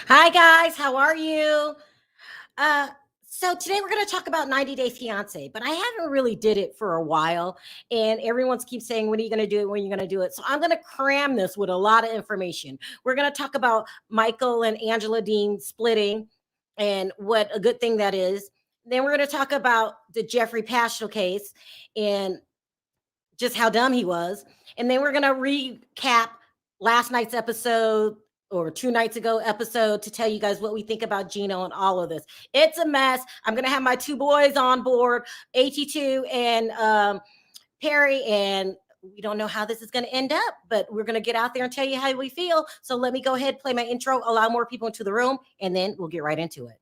Hi guys, how are you? Uh, so today we're going to talk about 90 Day Fiance, but I haven't really did it for a while, and everyone's keeps saying, "When are you going to do it? When are you going to do it?" So I'm going to cram this with a lot of information. We're going to talk about Michael and Angela Dean splitting, and what a good thing that is. Then we're going to talk about the Jeffrey Paschal case and just how dumb he was. And then we're going to recap last night's episode or 2 nights ago episode to tell you guys what we think about Gino and all of this. It's a mess. I'm going to have my two boys on board, AT2 and Perry, and we don't know how this is going to end up, but we're going to get out there and tell you how we feel. So let me go ahead, play my intro, allow more people into the room, and then we'll get right into it.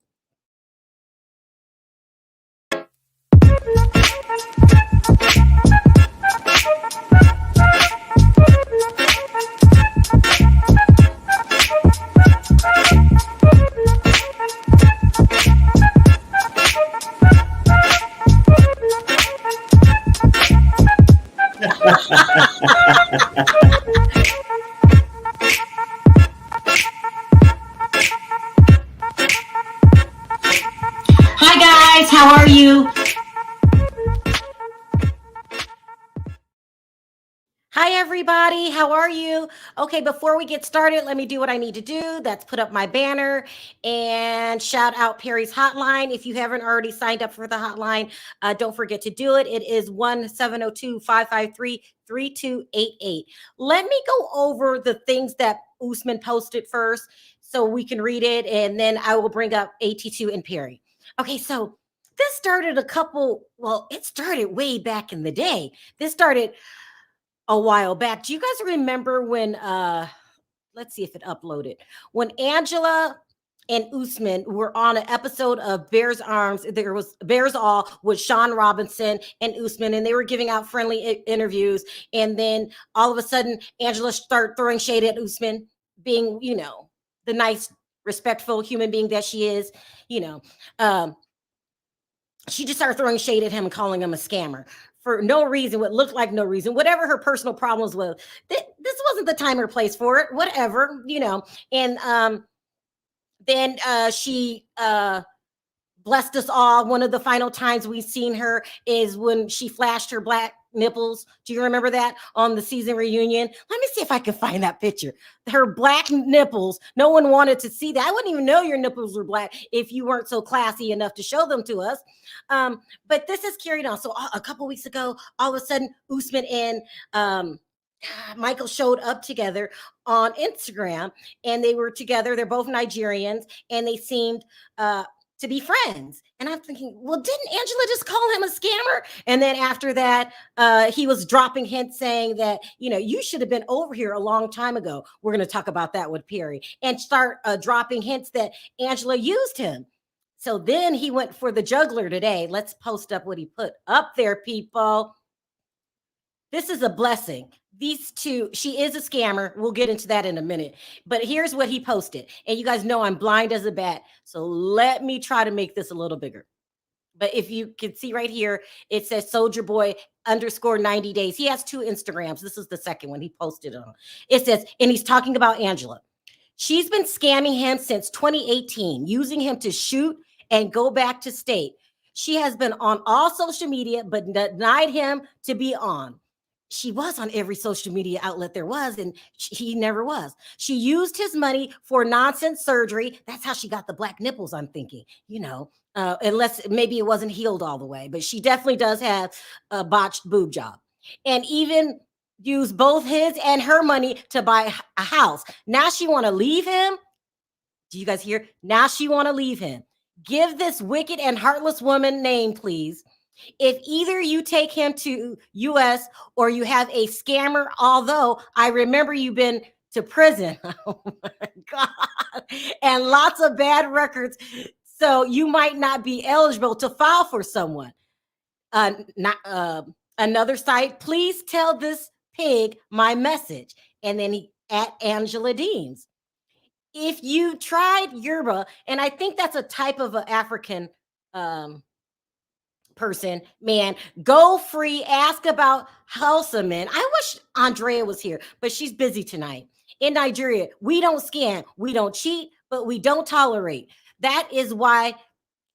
Hi guys, how are you? Hi, everybody. How are you? Okay, before we get started, let me do what I need to do. That's put up my banner and shout out Perry's hotline. If you haven't already signed up for the hotline, don't forget to do it. It is 1-702-553-3288. Let me go over the things that Usman posted first so we can read it, and then I will bring up AT2 and Perry. Okay, so this started it started way back in the day. This started a while back. Do you guys remember when let's see if it uploaded. When Angela and Usman were on an episode of Bears Arms, there was Bears All with Sean Robinson and Usman, and they were giving out friendly interviews. And then all of a sudden, Angela started throwing shade at Usman, being, the nice, respectful human being that she is, you know. Um, she just started throwing shade at him and calling him a scammer for no reason, what looked like no reason, whatever her personal problems was. This wasn't the time or place for it, whatever. And then she blessed us all. One of the final times we've seen her is when she flashed her black nipples. Do you remember that on the season reunion? Let me see if I can find that picture. Her black nipples. No one wanted to see that. I wouldn't even know your nipples were black if you weren't so classy enough to show them to us. But this is carried on. So a couple weeks ago, all of a sudden, Usman and Michael showed up together on Instagram, and they were together. They're both Nigerians, and they seemed to be friends. And I'm thinking, well, didn't Angela just call him a scammer? And then after that, he was dropping hints saying that, you should have been over here a long time ago. We're going to talk about that with Perry, and start dropping hints that Angela used him. So then he went for the juggler today. Let's post up what he put up there, people. This is a blessing. These two, she is a scammer. We'll get into that in a minute. But here's what he posted. And you guys know I'm blind as a bat. So let me try to make this a little bigger. But if you can see right here, it says Soldier Boy _ 90 days. He has two Instagrams. This is the second one he posted on. It says, and he's talking about Angela. She's been scamming him since 2018, using him to shoot and go back to state. She has been on all social media, but denied him to be on. She was on every social media outlet there was, and he never was. She used his money for nonsense surgery. That's how she got the black nipples, I'm thinking, unless maybe it wasn't healed all the way, but she definitely does have a botched boob job. And even used both his and her money to buy a house. Now she want to leave him. Do you guys hear? Now she want to leave him. Give this wicked and heartless woman name, please. If either you take him to US or you have a scammer, although I remember you've been to prison, oh my God, and lots of bad records, so you might not be eligible to file for someone. Another site, please tell this pig my message. And then he at Angela Dean's. If you tried Yoruba, and I think that's a type of an African person, man, go free. Ask about Hausa men. I wish Andrea was here, but she's busy tonight. In Nigeria, we don't scam, we don't cheat, but we don't tolerate. That is why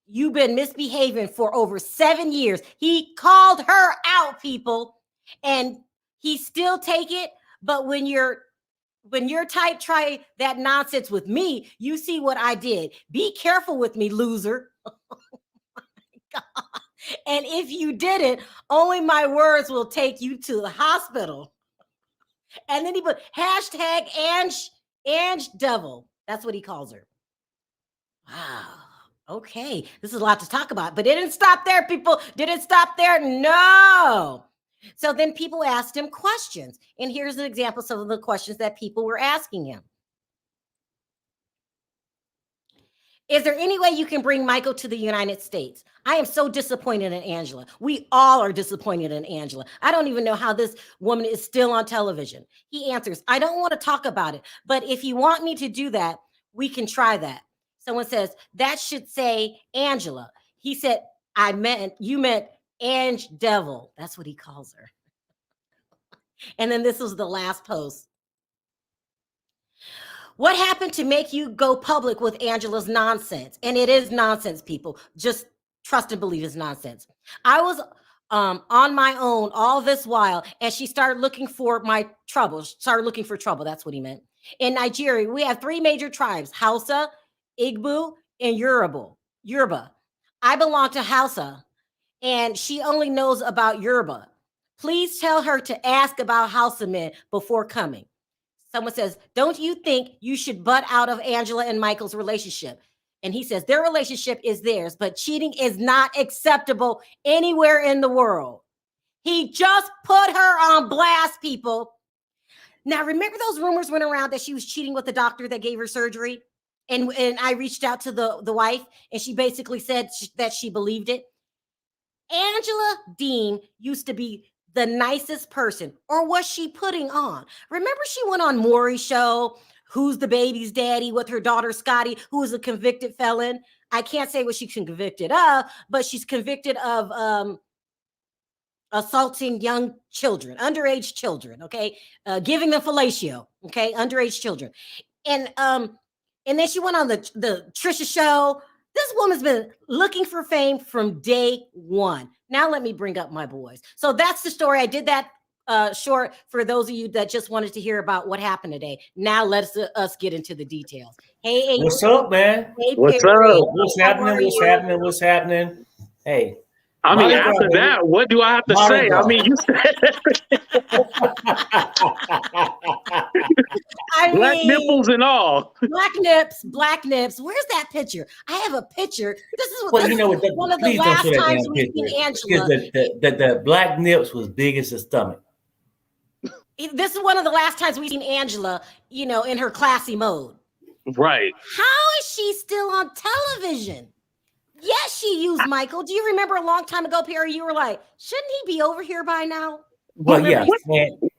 you've been misbehaving for over 7 years. He called her out, people, and he still take it. But when your type try that nonsense with me, you see what I did. Be careful with me, loser. And if you didn't, only my words will take you to the hospital. And then he put hashtag Ange Devil. That's what he calls her. Wow. Okay. This is a lot to talk about, but it didn't stop there, people. Did it stop there? No. So then people asked him questions. And here's an example of some of the questions that people were asking him. Is there any way you can bring Michael to the United States? I am so disappointed in Angela. We all are disappointed in Angela. I don't even know how this woman is still on television. He answers, I don't want to talk about it, but if you want me to do that, we can try that. Someone says, that should say Angela. He said, you meant Ange Devil. That's what he calls her. And then this was the last post. What happened to make you go public with Angela's nonsense? And it is nonsense, people. Just trust and believe it's nonsense. I was on my own all this while, and she started looking for my trouble. Started looking for trouble. That's what he meant. In Nigeria, we have 3 major tribes: Hausa, Igbo, and Yoruba. I belong to Hausa, and she only knows about Yoruba. Please tell her to ask about Hausa men before coming. Someone says, don't you think you should butt out of Angela and Michael's relationship? And he says, their relationship is theirs, but cheating is not acceptable anywhere in the world. He just put her on blast, people. Now, remember those rumors went around that she was cheating with the doctor that gave her surgery? And I reached out to the wife, and she basically said that she believed it. Angela Dean used to be the nicest person, or was she putting on? Remember, she went on Maury's show, Who's the Baby's Daddy, with her daughter Scotty, who is a convicted felon. I can't say what she's convicted of, but she's convicted of assaulting young children, underage children, okay? Giving them fellatio, okay? Underage children. And then she went on the Trisha show. This woman's been looking for fame from day one. Now let me bring up my boys. So that's the story. I did that short for those of you that just wanted to hear about what happened today. Now let's us get into the details. Hey, what's up, man? Hey, what's Perry. up? What's happening? Hey. I mean, after that, what do I have to say? I mean, you said black nipples and all. Black nips. Where's that picture? I have a picture. This is what, well, you know what? One of the last times we've seen Angela. The black nips was big as a stomach. This is one of the last times we've seen Angela, in her classy mode. Right. How is she still on television? Yes, she used Michael. Do you remember a long time ago, Perry? You were like, shouldn't he be over here by now? Well, yeah.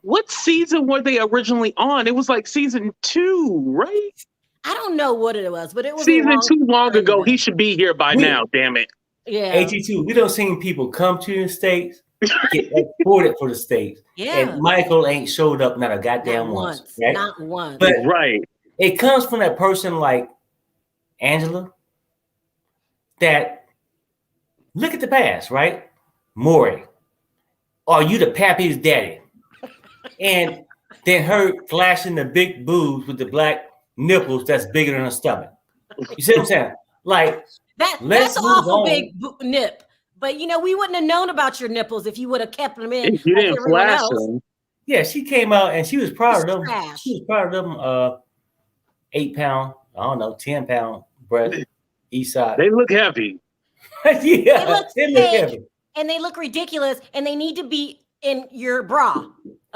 What season were they originally on? It was like season 2, right? I don't know what it was, but it was season 2 long ago. He should be here by now. Damn it. Yeah. AT2. We don't seen people come to the States, get exported for the States. Yeah. And Michael ain't showed up not a goddamn once. Right? Not once. But right. It comes from that person like Angela. That look at the past, right? Maury, are you the pappy's daddy? And then her flashing the big boobs with the black nipples that's bigger than her stomach. You see what I'm saying? Like that's an awful big nip. But we wouldn't have known about your nipples if you would have kept them in. If you didn't flash them. Yeah, she came out and she was proud of them. She was proud of them 8 pound, 10 pound breast. East side. They look heavy. Yeah, they look heavy. And they look ridiculous, and they need to be in your bra.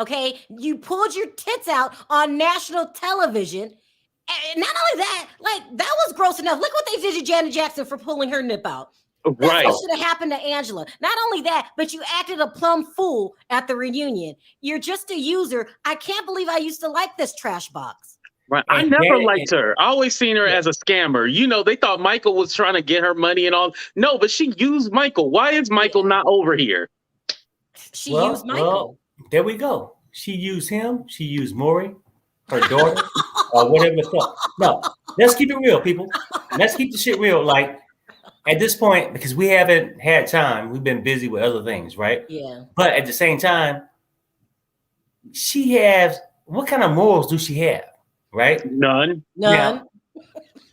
Okay? You pulled your tits out on national television. And not only that, that was gross enough. Look what they did to Janet Jackson for pulling her nip out. Right. That's what should have happened to Angela. Not only that, but you acted a plumb fool at the reunion. You're just a user. I can't believe I used to like this trash box. Right. I never liked her. I always seen her as a scammer. They thought Michael was trying to get her money and all. No, but she used Michael. Why is Michael not over here? She used Michael. Well, there we go. She used him. She used Maury, her daughter, or whatever the fuck. No, Let's keep it real, people. Let's keep the shit real. Like at this point, because we haven't had time, we've been busy with other things, right? Yeah. But at the same time, she has what kind of morals do she have, right? None. None. Now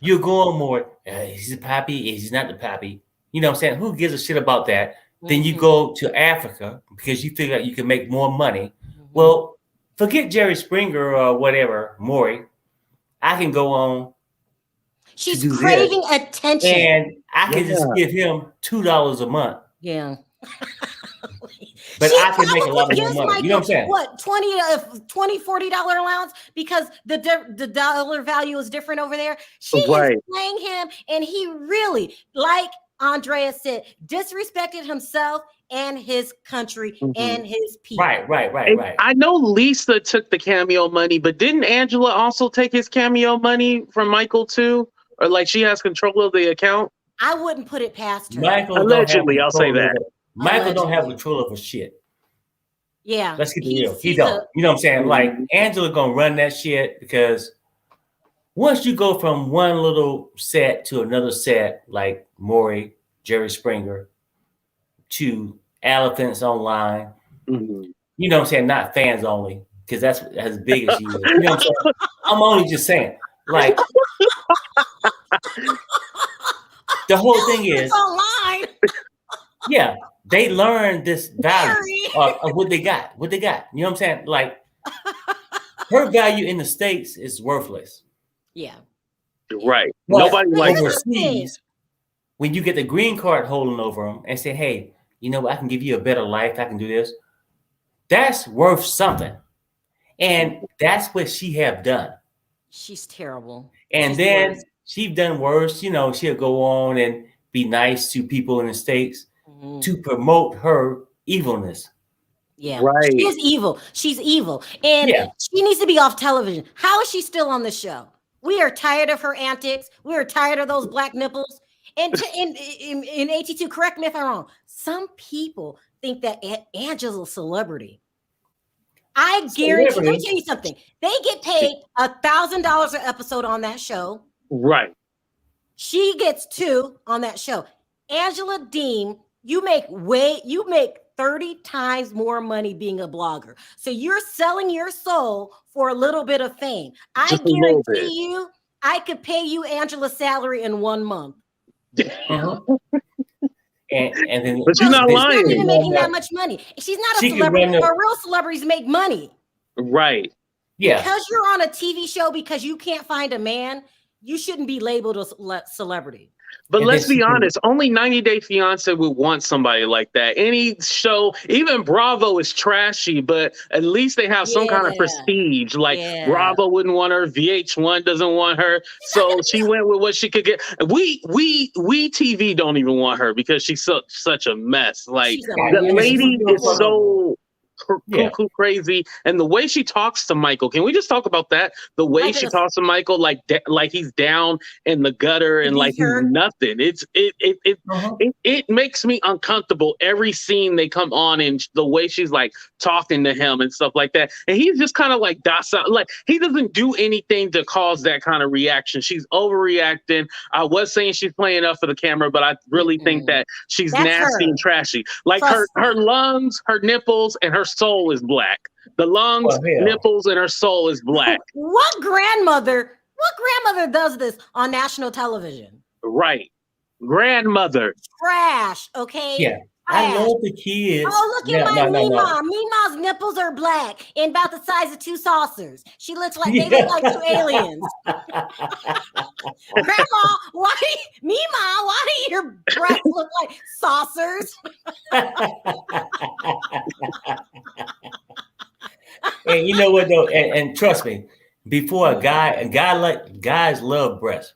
you're going more. Is he the pappy? Is he not the pappy? You know what I'm saying? Who gives a shit about that? Then you go to Africa because you figure out you can make more money. Well, forget Jerry Springer or whatever, Maury. I can go on. She's craving attention. And I can just give him $2 a month. Yeah. But she I can make a lot more money. Michael, you know what I'm saying? What, $40 allowance because the dollar value is different over there. She is playing him, and he really, like Andrea said, disrespected himself and his country and his people. Right. I know Lisa took the cameo money, but didn't Angela also take his cameo money from Michael too? Or like she has control of the account? I wouldn't put it past her. Michael allegedly, I'll say that. Michael don't have control over shit. Yeah. Let's keep it real. He don't. You know what I'm saying? Like Angela gonna run that shit because once you go from one little set to another set, like Maury, Jerry Springer, to Elephants Online, you know what I'm saying? Not fans only, because that's as big as you is. You know what I'm saying? I'm only just saying, like, the whole thing is online. Yeah, they learned this value of what they got. You know what I'm saying? Like, her value in the States is worthless. Yeah. Right. But nobody likes her. Overseas, when you get the green card holding over them and say, hey, you know what, I can give you a better life, I can do this, that's worth something. And that's what she have done. She's terrible. And then she's done worse. You know, she'll go on and be nice to people in the States to promote her evilness. Yeah, right. She is evil. She's evil. And she needs to be off television. How is she still on the show? We are tired of her antics. We are tired of those black nipples. And in 82, correct me if I'm wrong, some people think that Angela's a celebrity. I guarantee, let me tell you something. They get paid $1,000 an episode on that show. Right. She gets $2 on that show. Angela Dean, you make 30 times more money being a blogger. So you're selling your soul for a little bit of fame. I guarantee you, I could pay you Angela's salary in 1 month. And then, but she's not lying. She's not even making that much money. She's not a celebrity. But real celebrities make money. Right. Yeah. Because you're on a TV show because you can't find a man, you shouldn't be labeled a celebrity. But let's be honest, only 90 Day Fiance would want somebody like that. Any show, even Bravo is trashy, but at least they have some kind of prestige. Like Bravo wouldn't want her, VH1 doesn't want her. So she went with what she could get. We TV don't even want her because she's such a mess. Like the lady is so cuckoo crazy, and the way she talks to Michael. Can we just talk about that? The way she talks to Michael, like he's down in the gutter and like he's nothing. It makes me uncomfortable every scene they come on, and the way she's like talking to him and stuff like that. And he's just kind of like docile, like he doesn't do anything to cause that kind of reaction. She's overreacting. I was saying she's playing up for the camera, but I really think that she's nasty and trashy. Like her lungs, her nipples, and her soul is black. The lungs, nipples, and her soul is black. What grandmother does this on national television? Right. Grandmother. Trash, okay? Yeah. I love the kids. Oh, look at my Mima. Mima's nipples are black and about the size of 2 saucers. She looks like they look like 2 aliens. Grandma, why do your breasts look like saucers? And you know what though, and trust me, before guys love breasts.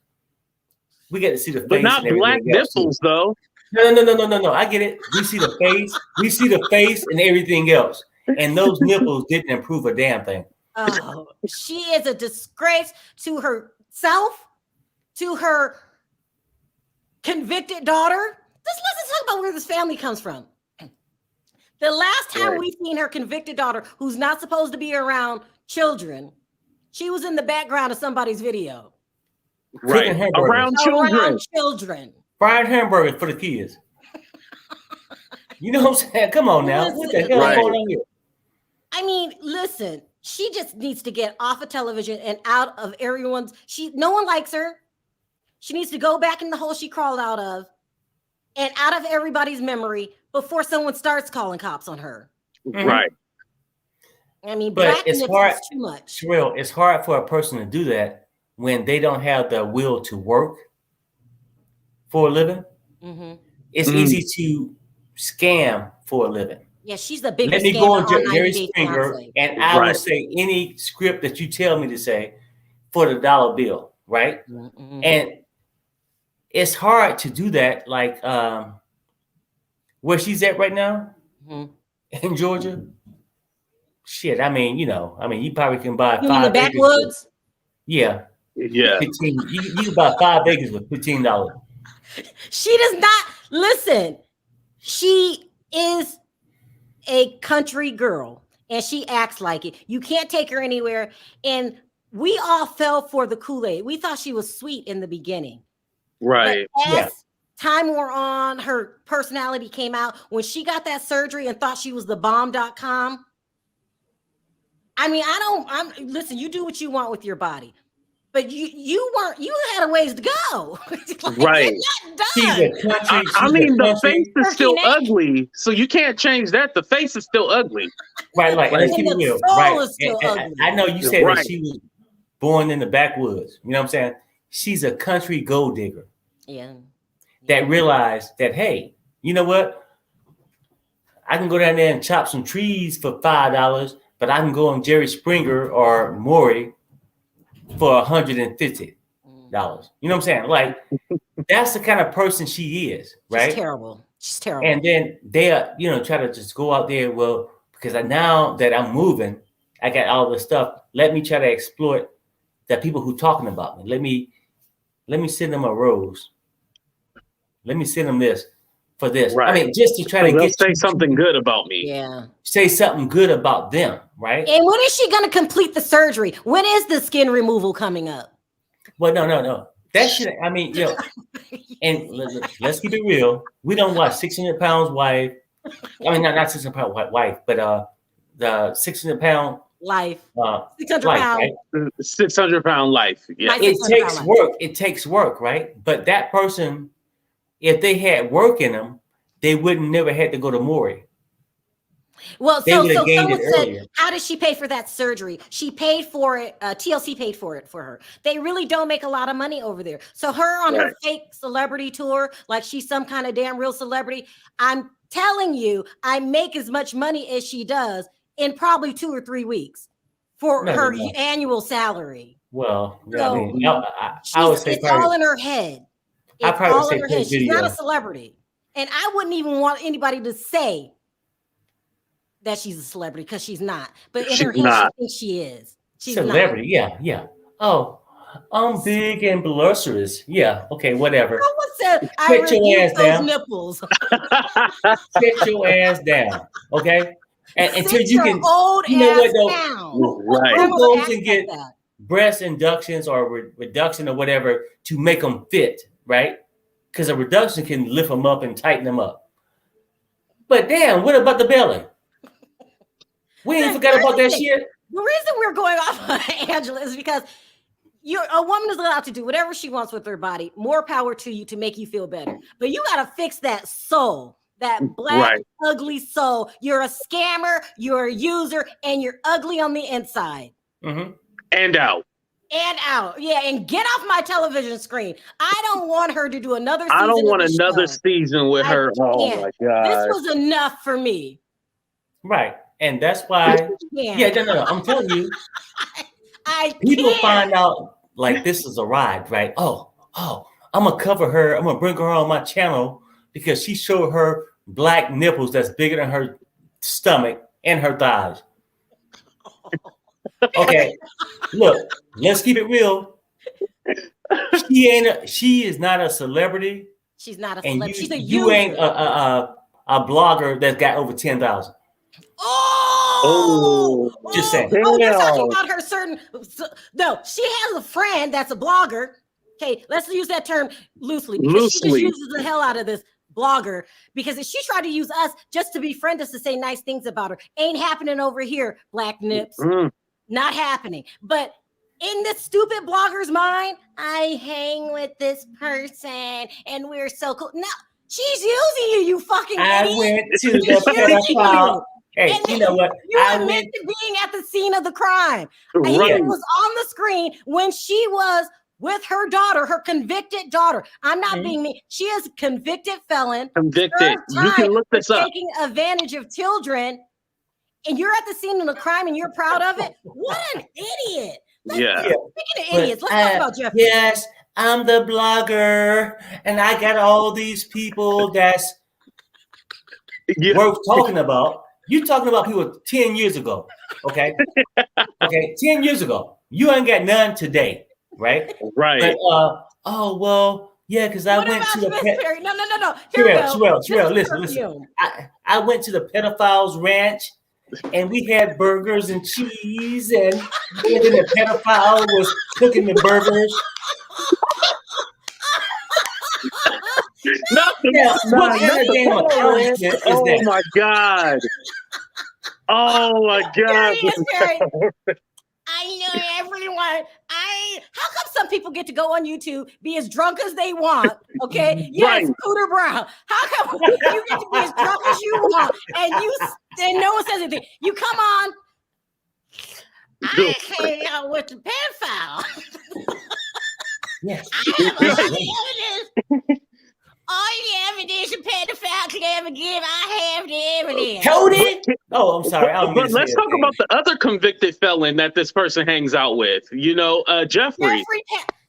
We get to see the face, but not black nipples though. No. I get it. We see the face and everything else. And those nipples didn't improve a damn thing. Oh, she is a disgrace to herself, to her convicted daughter. Let's talk about where this family comes from. The last time we seen her convicted daughter, who's not supposed to be around children, she was in the background of somebody's video. Right. Cooking hamburgers. Around children. Around children. Frying hamburgers for the kids. You know what I'm saying? Come on now. What the hell is going on here? I mean, listen, she just needs to get off of television and out of everyone's. No one likes her. She needs to go back in the hole she crawled out of and out of everybody's memory before someone starts calling cops on her. Right. I mean, but it's hard. Too much. Sharrell, it's hard for a person to do that when they don't have the will to work for a living. Mm-hmm. It's easy to scam for a living. Yeah, she's the biggest. Let me go on Jerry Springer, and I will say any script that you tell me to say for the dollar bill, right? Mm-hmm. And it's hard to do that, like where she's at right now in Georgia. Shit, I mean, you probably can buy 5 acres. Backwoods? Yeah. 15, you can buy 5 acres with $15. She does not listen. She is a country girl and she acts like it. You can't take her anywhere. And we all fell for the Kool-Aid. We thought she was sweet in the beginning. Right. But as time wore on, her personality came out. When she got that surgery and thought she was the bomb.com. I mean, listen, you do what you want with your body. But you had a ways to go. Right. The face is still ugly. So you can't change that. The face is still ugly. Right, like let's keep it real. Right. Is still ugly. I know you said that she was born in the backwoods. You know what I'm saying? She's a country gold digger. Yeah. That realized that, hey, you know what? I can go down there and chop some trees for $5, but I can go on Jerry Springer or Maury for $150. You know what I'm saying? Like, that's the kind of person she is, right? She's terrible. And then they try to just go out there. Well, because now that I'm moving, I got all this stuff. Let me try to exploit the people who talking about me. Let me send them a rose. Let me send them this for this. Right. I mean, just to try to say something good about me. Yeah. Say something good about them, right? And when is she going to complete the surgery? When is the skin removal coming up? Well, no. That shit, I mean, and let's keep it real. We don't watch 600 Pounds Wife. I mean, not 600 Pound Wife, but the 600 Pound Life. 600 Pound. Right? 600 Pound Life. Yeah. It takes work. It takes work, right? But that person, if they had work in them, they wouldn't never had to go to Maury. Well, so someone said, how did she pay for that surgery? She paid for it. TLC paid for it for her. They really don't make a lot of money over there. So her on her fake celebrity tour, like she's some kind of damn real celebrity. I'm telling you, I make as much money as she does in probably 2 or 3 weeks for her annual salary. Well, I mean, I would say it's all in her head. It's all in her head. She's not a celebrity. And I wouldn't even want anybody to say that she's a celebrity because she's not. But in her head, she thinks she is. She's celebrity, yeah. Oh, I'm big and voluptuous. Yeah, okay, whatever. Someone said, I reviewed those nipples. Sit your ass down, okay? And until you can, old you know ass what though? Right. Who goes and get breast inductions or reduction or whatever to make them fit, right? Because a reduction can lift them up and tighten them up. But damn, what about the belly? We ain't forgot about that shit. The reason we're going off on Angela is because a woman is allowed to do whatever she wants with her body. More power to you to make you feel better. But you got to fix that soul, that black, ugly soul. You're a scammer, you're a user, and you're ugly on the inside. Mm-hmm. And out. Yeah, and get off my television screen. I don't want her to do another season. I don't want another season with her. Oh my God. This was enough for me. Right. And that's why, no. I'm telling you, people find out like this is a ride, right? Oh, I'm gonna cover her. I'm gonna bring her on my channel because she showed her black nipples that's bigger than her stomach and her thighs. Okay, look, let's keep it real. She is not a celebrity. She's not a celebrity. She's a user. You ain't a blogger that's got over 10,000. Just saying. Oh, you're talking about her certain. No, she has a friend that's a blogger. Okay, let's use that term loosely because she just uses the hell out of this blogger because she tried to use us just to befriend us to say nice things about her. Ain't happening over here, Black Nips. Not happening. But in this stupid blogger's mind, I hang with this person and we're so cool. No, she's using you, you fucking idiot. I went to the pedophile. Hey, and you know what? You admit to being at the scene of the crime. Right. He was on the screen when she was with her daughter, her convicted daughter. I'm not being mean. She is a convicted felon. Convicted. You can look this up. Taking advantage of children. And you're at the scene of the crime and you're proud of it. What an idiot. Speaking of idiots, let's talk about Jeffrey. Yes, I'm the blogger. And I got all these people that's worth talking about. You talking about people 10 years ago, okay? Okay, 10 years ago. You ain't got none today, right? Right. But, oh, well, yeah, because I went to the... No. Sharrell, listen. I went to the pedophile's ranch, and we had burgers and cheese, and then the pedophile was cooking the burgers. Oh my God. Oh my God. I know everyone. How come some people get to go on YouTube, be as drunk as they want? Okay. Yes, Cooter Brown. How come you get to be as drunk as you want and no one says anything? You come on. I hang out with the pedophile. Yes. I have all the evidence. All the evidence a pedophile could ever give, I have the evidence. Cody? Oh, I'm sorry. But let's talk about the other convicted felon that this person hangs out with. You know, Jeffrey.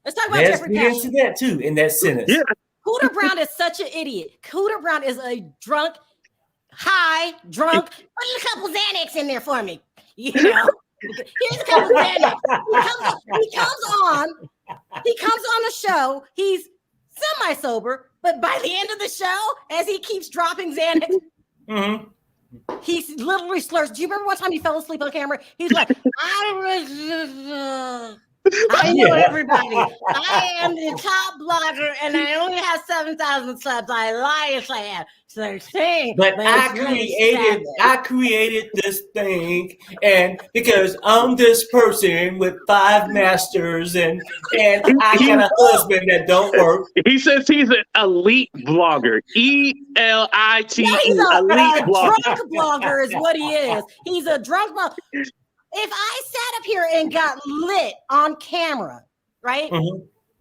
Let's talk about Jeffrey. Let's get into that too in that sentence. Yeah. Cooter Brown is such an idiot. Cooter Brown is a drunk. Put a couple Xanax in there for me. You know, here's a couple Xanax. He comes on the show. He's semi-sober, but by the end of the show, as he keeps dropping Xanax, he literally slurs. Do you remember one time he fell asleep on camera? He's like, I know everybody. I am the top blogger, and I only have 7,000 subs. I lie if I have 13. But I created this thing, and because I'm this person with 5 masters, and I got a husband that don't work. He says he's an elite blogger. ELITE. Elite blogger. Drunk blogger is what he is. He's a drunk blogger. If I sat up here and got lit on camera, right,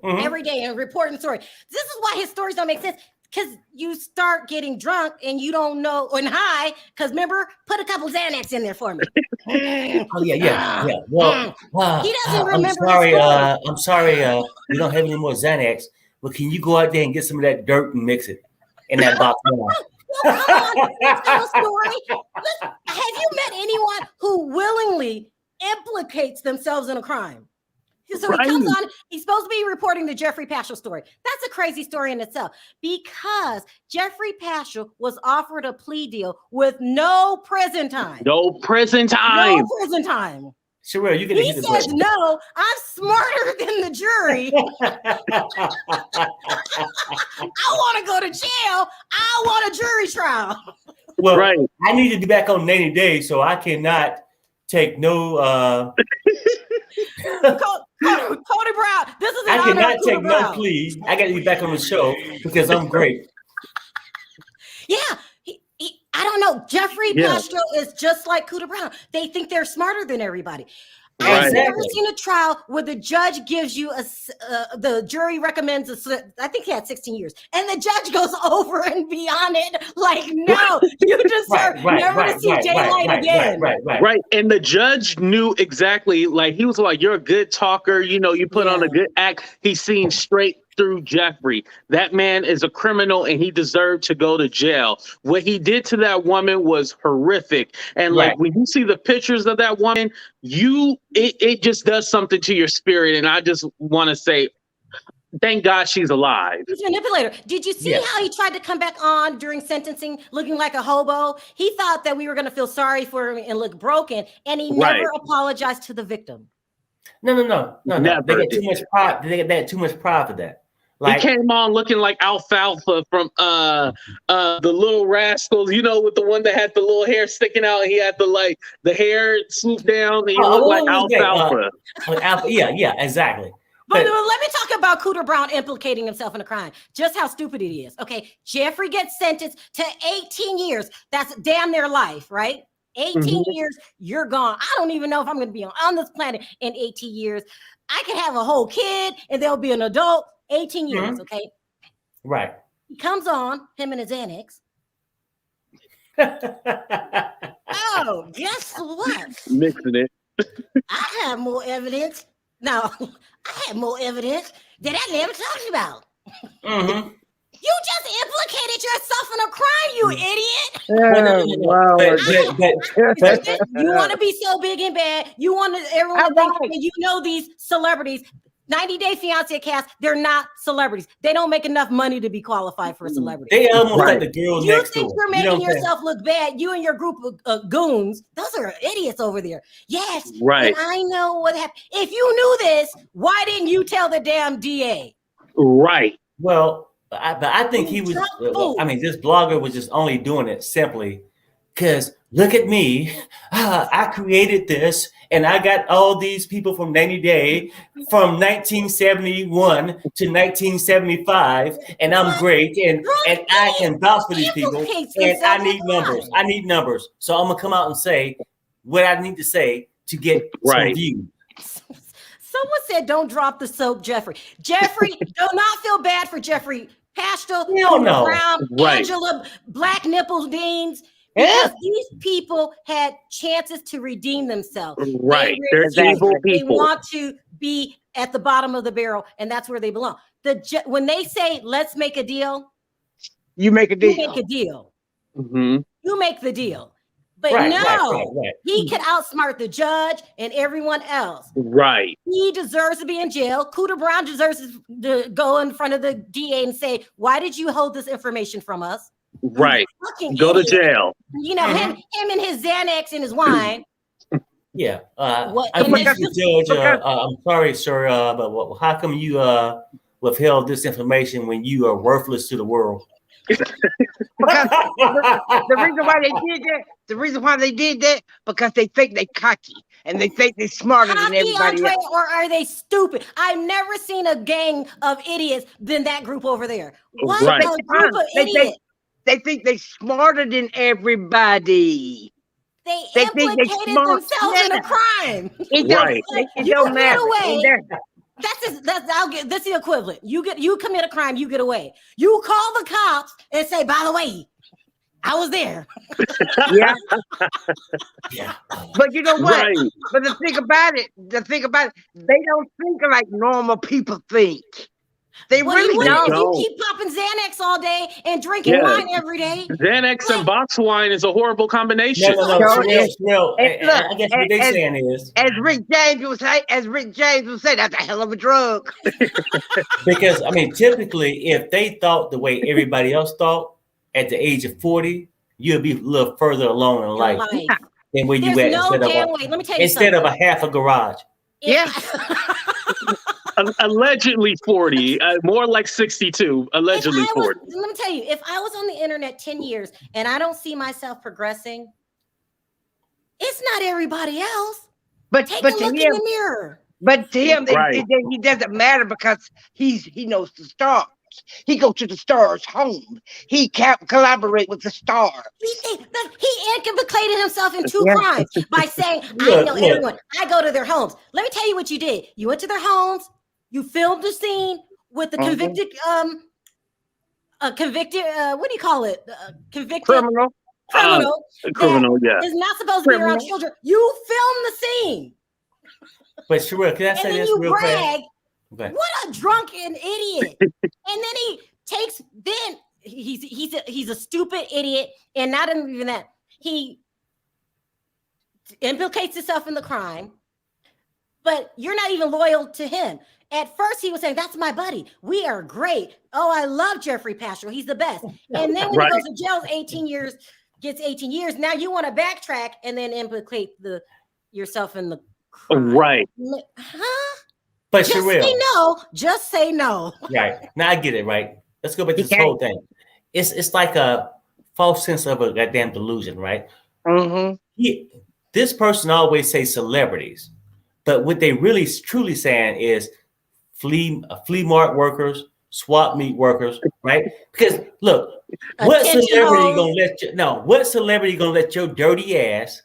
every day and reporting story, this is why his stories don't make sense. Because you start getting drunk and you don't know, and high, because remember, put a couple Xanax in there for me. Oh, yeah. Well, he doesn't remember. I'm sorry, we don't have any more Xanax, but can you go out there and get some of that dirt and mix it in that box? Well, come on, let's tell a story. Have you met anyone who willingly implicates themselves in a crime? So he comes on, he's supposed to be reporting the Jeffrey Paschal story. That's a crazy story in itself because Jeffrey Paschal was offered a plea deal with no prison time. No prison time. Sharrell, you can. He says, no, I'm smarter than the jury. I want to go to jail. I want a jury trial. Well, I need to be back on 90 days, so I cannot take no... Cody Brown, this is an I honor. cannot take no plea. I got to be back on the show because I'm great. Yeah. I don't know. Jeffrey Paschal is just like Cooter Brown. They think they're smarter than everybody. I've never seen a trial where the judge gives you the jury recommends I think he had 16 years, and the judge goes over and beyond it. Like, no, you deserve never to see daylight again. Right. And the judge knew exactly. Like, he was like, "You're a good talker. You know, you put on a good act." He's seen straight through Jeffrey. That man is a criminal and he deserved to go to jail. What he did to that woman was horrific. And like, when you see the pictures of that woman, it just does something to your spirit. And I just want to say, thank God she's alive. He's a manipulator. Did you see how he tried to come back on during sentencing looking like a hobo? He thought that we were going to feel sorry for him and look broken. And he never apologized to the victim. No. Never They get did. too much pride. They get too much pride for that. Like, he came on looking like Alfalfa from the Little Rascals, with the one that had the little hair sticking out. He had the hair swooped down. He looked like what was his name? Alfalfa. Yeah, exactly. But let me talk about Cooter Brown implicating himself in a crime. Just how stupid it is. Okay, Jeffrey gets sentenced to 18 years. That's damn near life, right? 18 years, you're gone. I don't even know if I'm going to be on this planet in 18 years. I could have a whole kid and they'll be an adult. 18 years, okay? Right. He comes on, him and his annex. Oh, guess what? Mixing it. I have more evidence. No, I have more evidence that I never talked about. Mm-hmm. You just implicated yourself in a crime, you idiot. You want to be so big and bad. You want everyone to think that these celebrities. 90 Day Fiance cast, they're not celebrities. They don't make enough money to be qualified for a celebrity. They almost like the girl next door. You think you're making yourself look bad? You and your group of goons, those are idiots over there. Yes, right. And I know what happened. If you knew this, why didn't you tell the damn DA? Right. Well, I think he was. This blogger was just only doing it simply because look at me. I created this. And I got all these people from 90 Day from 1971 to 1975, and I'm great, and I can vouch for these people, and I need numbers. I need numbers. So I'm gonna come out and say what I need to say to get some views. Someone said, "Don't drop the soap, Jeffrey." Jeffrey, do not feel bad for Jeffrey Pastel, Brown, Angela, Black Nipple Deans. Because these people had chances to redeem themselves. Right. They're evil people. They want to be at the bottom of the barrel, and that's where they belong. When they say, let's make a deal, you make a deal. You make a deal. Mm-hmm. You make the deal. But he could outsmart the judge and everyone else. Right. He deserves to be in jail. Cooter Brown deserves to go in front of the DA and say, why did you hold this information from us? Right. Go to jail. Him and his Xanax and his wine. Yeah. Judge, I'm sorry, sir, but how come you withheld this information when you are worthless to the world? Because the reason why they did that, because they think they cocky and they think they're smarter than everybody else. Or are they stupid? I've never seen a gang of idiots than that group over there. What a group of idiots. They think they're smarter than everybody. They implicated themselves in a crime. It don't matter. That's the equivalent. You commit a crime, you get away. You call the cops and say, by the way, I was there. Yeah. But you know what? Right. But the thing about it, they don't think like normal people think. They really don't. You keep popping Xanax all day and drinking wine every day. Xanax and box wine is a horrible combination. No. I guess what they're saying is, as Rick James would say, that's a hell of a drug. Because typically, if they thought the way everybody else thought at the age of 40, you'd be a little further along in life than where you at instead of a half a garage. Yeah. Allegedly 40, more like 62. Allegedly 40. Let me tell you, if I was on the internet 10 years and I don't see myself progressing, it's not everybody else. But take a look in the mirror. But to him, he doesn't matter because he knows the stars. He goes to the stars' home. He collaborate with the stars. He implicated himself in two crimes by saying, I know everyone. I go to their homes. Let me tell you what you did. You went to their homes. You filmed the scene with the convicted, what do you call it? Convicted criminal. Criminal, yeah. Is not supposed to be around children. You filmed the scene. But Sharrell, can I say this real fast? Okay. What a drunken idiot. And then he's a stupid idiot. And not even that. He implicates himself in the crime. But you're not even loyal to him. At first, he was saying, that's my buddy. We are great. Oh, I love Jeffrey Pastel. He's the best. And then when he goes to jail, 18 years, gets 18 years. Now you want to backtrack and then implicate yourself in the Right. Huh? But Just Sharrell, say no. Just say no. right now I get it. Right, let's go back to He this whole thing. It's like a false sense of a goddamn delusion, right? This person always say celebrities, but what they really truly saying is flea market workers, swap meet workers, right? Because look, what celebrity gonna let your dirty ass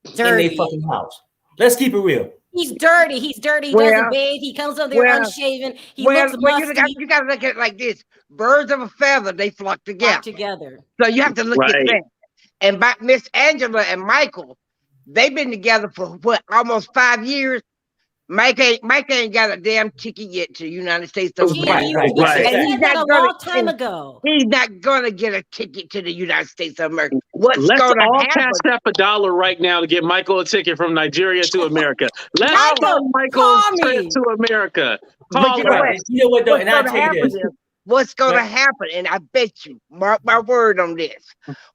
in their fucking house? Let's keep it real. He's dirty. He's dirty. He doesn't bathe. He comes up there unshaven. He looks musty. You got to look at it like this: birds of a feather, they flock together. So you have to look at that. And by Miss Angela and Michael, they've been together for what, almost 5 years. Mike ain't got a damn ticket yet to the United States of America. Right. And he's not a long time ago. He's not gonna get a ticket to the United States of America. Let's all cash up $1 right now to get Michael a ticket from Nigeria to America. Let's go, Michael, trip to America. But you know what though? And I'll tell you this. What's going to happen, and I bet you, mark my word on this,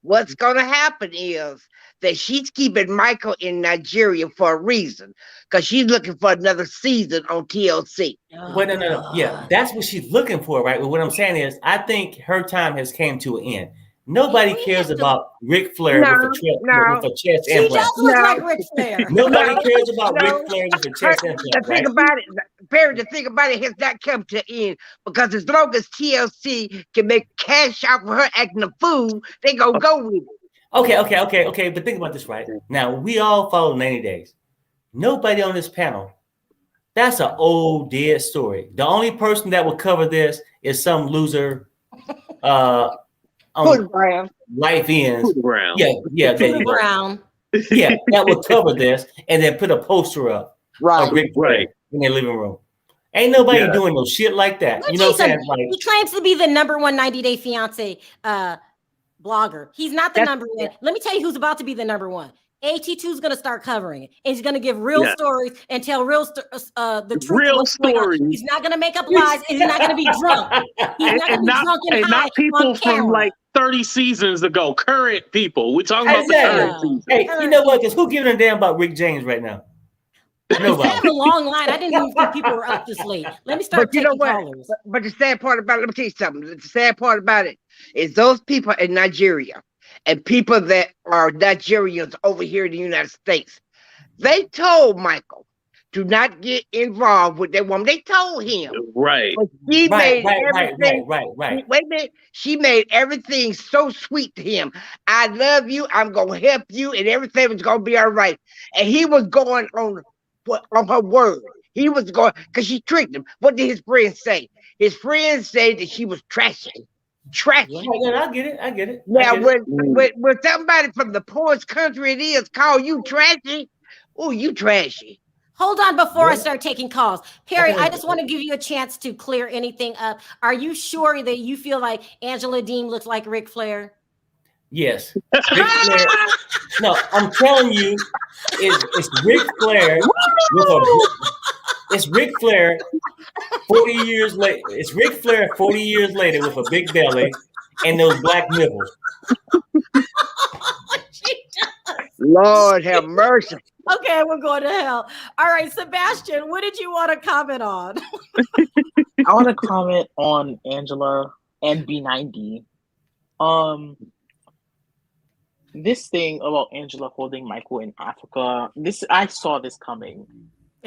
what's going to happen is that she's keeping Michael in Nigeria for a reason, because she's looking for another season on TLC. Well, no. Yeah, that's what she's looking for, right? But what I'm saying is, I think her time has came to an end. Nobody cares about Ric Flair with a chest implant. She does look like Ric Flair. Nobody cares about Ric Flair with a chest implant. The thing about it, Perry, the thing about it has not come to an end, because as long as TLC can make cash out for her acting a fool, they gonna go with it. Okay. But think about this, right? Now, we all follow 90 Days. Nobody on this panel, that's an old dead story. The only person that will cover this is some loser. Brown. Life ends. Brown. Yeah, there you go. Brown. Yeah, that will cover this and then put a poster up of Ric Flair in their living room. Ain't nobody doing no shit like that. You know what I'm saying? Like, he claims to be the #1 90 Day Fiance blogger. He's not the number one. Let me tell you who's about to be the #1. AT2 is going to start covering it. And he's going to give real stories and tell the truth. Real stories. He's not going to make up lies, and he's not going to be drunk. He's not going to be drunk and high. Not people from like 30 seasons ago. Current people. We're talking about the current season. Hey, you know what? Because who giving a damn about Rick James right now? Nobody. I have a long line. I didn't even think people were up this late. Let me start taking callers. But the sad part about it, let me tell you something. The sad part about it is those people in Nigeria and people that are Nigerians over here in the United States, they told Michael to not get involved with that woman. They told him. Right. But she made everything. Right. Wait a minute. She made everything so sweet to him. I love you. I'm going to help you. And everything was going to be all right. And he was going on her word. He was going, because she tricked him. What did his friends say? His friends say that she was trashy. Yeah, I get it. Now, when somebody from the poorest country it is call you trashy, oh, you trashy. Hold on before I start taking calls. Perry, I just want to give you a chance to clear anything up. Are you sure that you feel like Angela Dean looks like Ric Flair? Yes. Ric Flair. No, I'm telling you, it's Ric Flair it's Ric Flair 40 years later. It's Ric Flair 40 years later with a big belly and those black nipples. Lord have mercy. Okay, we're going to hell. All right, Sebastian, what did you want to comment on? I want to comment on Angela and B90. This thing about Angela holding Michael in Africa, I saw this coming.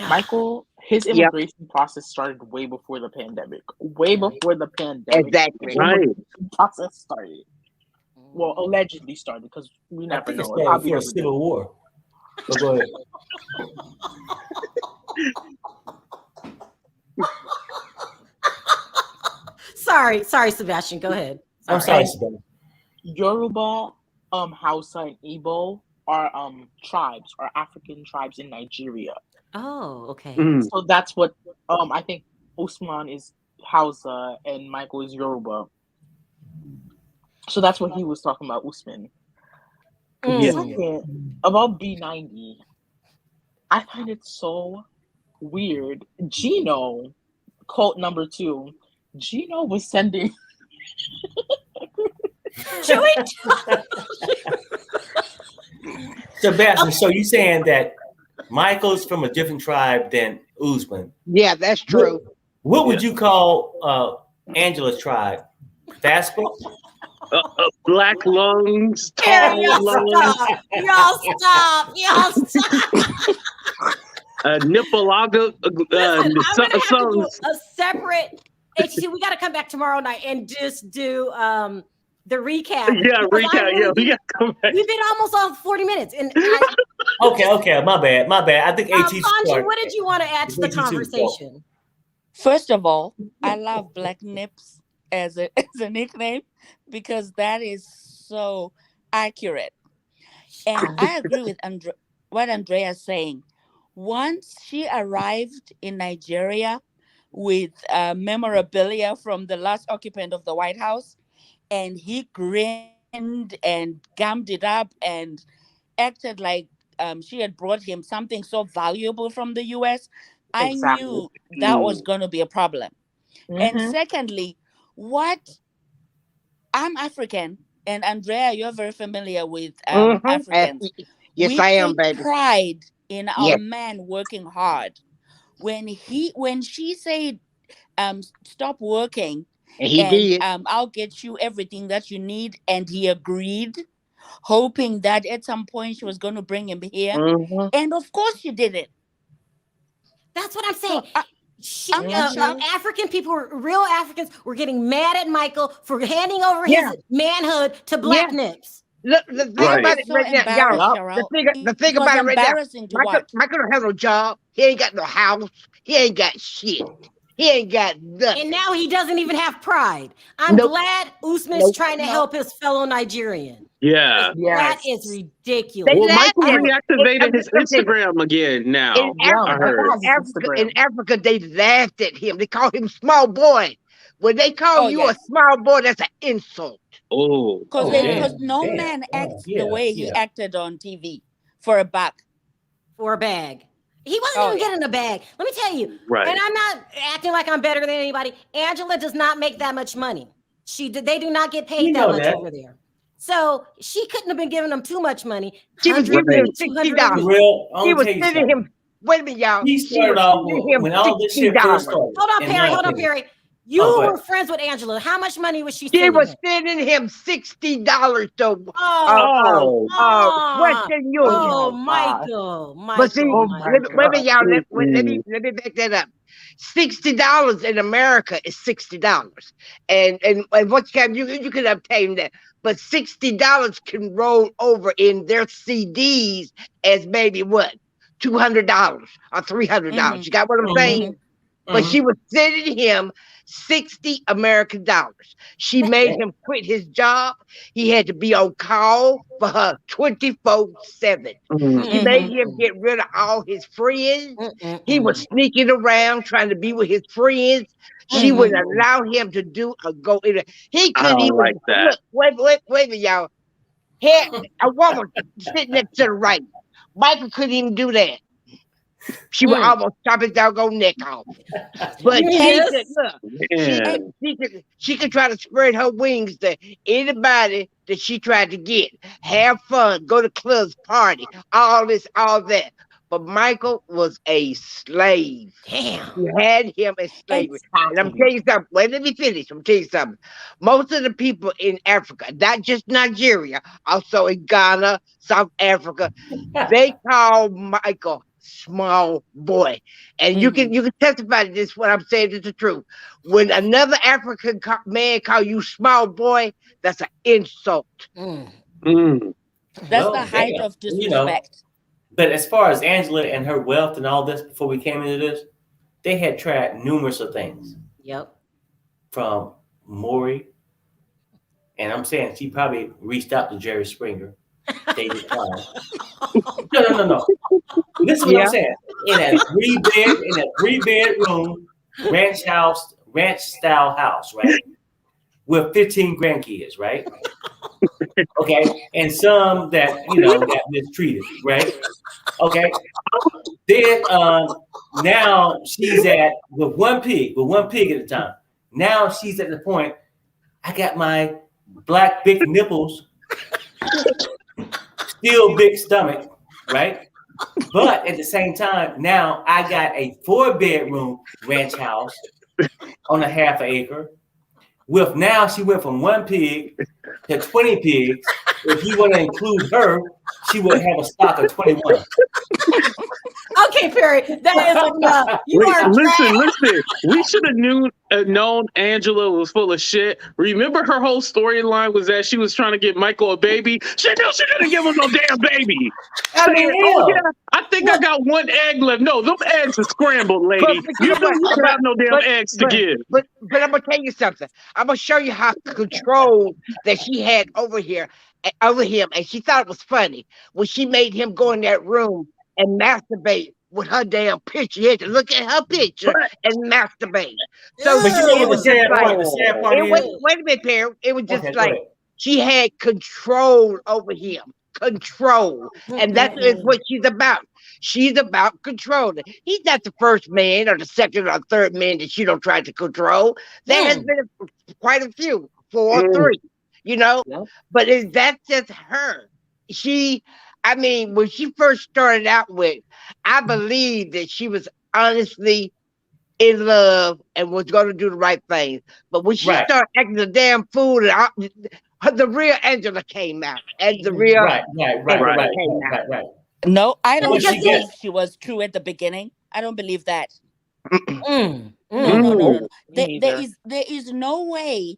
Michael, his immigration process started way before the pandemic. Exactly. Right. Process started. Well, allegedly started, because we never know. It's probably a civil war. But go ahead. Sorry, Sebastian. Go ahead. I'm sorry, Sebastian. Yoruba, Hausa, and Igbo are tribes, are African tribes in Nigeria. Oh, okay. So that's what I think Usman is Hausa and Michael is Yoruba. So that's what he was talking about, Usman. Second, about B90, I find it so weird. Gino, cult number 2, Gino was sending Sebastian, so you saying that Michael's from a different tribe than Usman. Yeah, that's true. What would you call Angela's tribe? Vasco? Black lungs, Perry, tall y'all lungs, stop. Y'all stop. Nippalaga, Listen, I'm gonna have to do sons. a separate HT. We got to come back tomorrow night and just do the recap. Yeah, Because I recap. really Yeah, we did- got to come back. We've been almost on 40 minutes. And Okay, my bad. I think AT Sanji, what did you want to add to the AT2, go. conversation? First of all, I love Black Nips as a nickname because that is so accurate. And I agree with what Andrea's saying. Once she arrived in Nigeria with memorabilia from the last occupant of the White House, and he grinned and gummed it up and acted like she had brought him something so valuable from the US, I Exactly. knew that was going to be a problem. And Mhm. secondly, I'm African, and Andrea, you're very familiar with Africans. Yes, We I am, take baby. pride in our Yes. man working hard. When she said, stop working, And he did. I'll get you everything that you need, and he agreed, hoping that at some point she was going to bring him here, Mhm. and of course she did it. That's what I'm So saying. I'm not sure. African people, real Africans, were getting mad at Michael for handing over Yeah. his manhood to Black Yeah. Nips. Look, the thing Right. about it so right now, embarrassed, y'all. Sharrell. The thing It was about it right now, embarrassing to watch. Michael don't have no job. He ain't got no house. He ain't got shit. He ain't got nothing. And now he doesn't even have pride. I'm Nope. glad Usman's Nope. trying to help his fellow Nigerian. Yeah. That Yes. is ridiculous. They Well, laughed Michael at him. reactivated his I'm saying, Instagram again now. In Yeah, I Africa, heard. Michael has his in Instagram. Africa, they laughed at him. They called him small boy. When they call Oh, you yes. a small boy, that's an insult. Oh, Because damn. no Damn. man acts Yeah, the way he yeah. acted on TV for a buck. For a bag. He wasn't Oh, even yeah. getting a bag. Let me tell you. right. And I'm not acting like I'm better than anybody. Angela does not make that much money. They do not get We paid that know much that. over there. So she couldn't have been giving them too much money. She was 100, giving him 200 $60. a week. Real, I'm He gonna was tell you sending something. him. Wait a minute, y'all. He She started was off sending him when all this shit first $60. started. Hold on, in Perry. my Hold on, opinion. Perry. You Oh, go were ahead. friends with Angela. How much money was she She sending was him? sending him $60 to Oh, Western Union. oh, God. Michael. But see, Oh my wait a minute, God. y'all. Let me back that up. $60 in America is $60, and what you can obtain that, but $60 can roll over in their CDs as maybe what $200 or $300. Mhm. You got what I'm saying? Mhm. But she was sending him 60 American dollars. She made him quit his job. He had to be on call for her 24/7. She made him get rid of all his friends. He was sneaking around trying to be with his friends. She wouldn't allow him to do or go in. He I couldn't don't even like that. look. Wait a minute, y'all. Had a woman sitting next to the right. Michael couldn't even do that. She would almost chop his doggone neck off. But Yes. she could try to spread her wings to anybody that she tried to get. Have fun, go to clubs, party, all that. But Michael was a slave. Damn. You had him as slavery. And I'm telling you something. Wait, let me finish. I'm telling you something. Most of the people in Africa, not just Nigeria, also in Ghana, South Africa, they call Michael small boy. And you can testify to this. What I'm saying is the truth. When another African man call you small boy, that's an insult. That's the height of disrespect. But as far as Angela and her wealth and all this, before we came into this, they had tried numerous of things. Yep. From Maury, and I'm saying she probably reached out to Jerry Springer. They declined. No. Listen to what I'm saying. In a three-bedroom ranch style house, right? With 15 grandkids, right? Okay, and some that got mistreated, right? Okay. Then now she's with one pig at a time. Now she's at the point, I got my black big nipples, still big stomach, right? But at the same time, now I got a 4-bedroom ranch house on a half an acre. With now she went from 1 pig to 20 pigs. If you want to include her, she would have a stock of 21. Okay, Perry, that is enough. You are Listen. We should have known Angela was full of shit. Remember, her whole storyline was that she was trying to get Michael a baby. She knew she couldn't give him no damn baby. Saying, oh yeah, I think I got 1 egg left. No, them eggs are scrambled, lady. You knew you didn't have no damn eggs to give. But I'm gonna tell you something. I'm gonna show you how control that she had over him, and she thought it was funny when she made him go in that room and masturbate with her damn picture. He had to look at her picture and masturbate. So But you know it what was the sad just like, part? The sad part is. wait a minute, Perry. It was just Okay, go like ahead. she had control over him. Control. And that's what she's about. She's about controlling. He's not the first man or the second or third man that she don't try to control. There has been quite a few, 4 or 3, you know. Yep. But that's just her. When she first started out with, I believe that she was honestly in love and was going to do the right thing. But when she started acting a damn fool, the real Angela came out, and the real Right. No, I don't But she believe gets- she was true at the beginning. I don't believe that. No. No. Me There neither. is no way.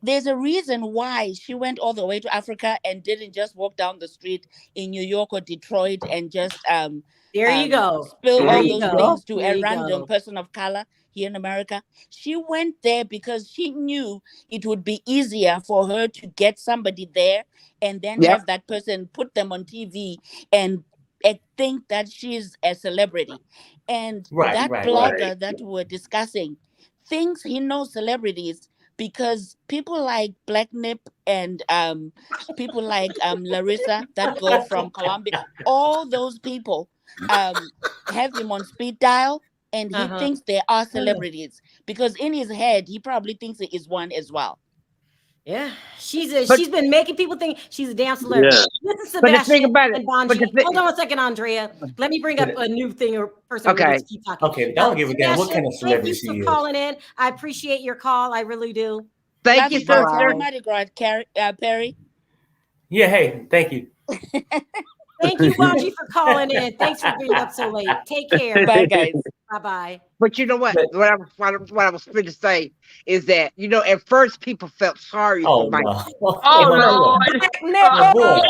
There's a reason why she went all the way to Africa and didn't just walk down the street in New York or Detroit and just There you go. spill There all you those go. things to There a you random go. person of color here in America. She went there because she knew it would be easier for her to get somebody there and then have that person put them on TV and think that she's a celebrity. And that blogger that we're discussing thinks he knows celebrities because people like Black Nip and people like Larissa, that girl from Colombia, all those people have him on speed dial, and he thinks they are celebrities because in his head he probably thinks he is one as well. Yeah, she's been making people think she's a damn celebrity. This is But the thing Sebastian about it, and Bonji. Hold on a second, Andrea. Let me bring up a new thing or person. Okay. We need to keep talking. Okay, don't give a damn what kind of celebrity thank she you for is. calling in. I appreciate your call. I really do. Thank you, Happy sister. Mardi Gras, Perry. Yeah, hey, thank you. Thank you, Bonji, for calling in. Thanks for being up so late. Take care. Bye, guys. Bye-bye. But you know what? What I was going to say is that, at first people felt sorry for Mike. No. Oh, Lord. My boy.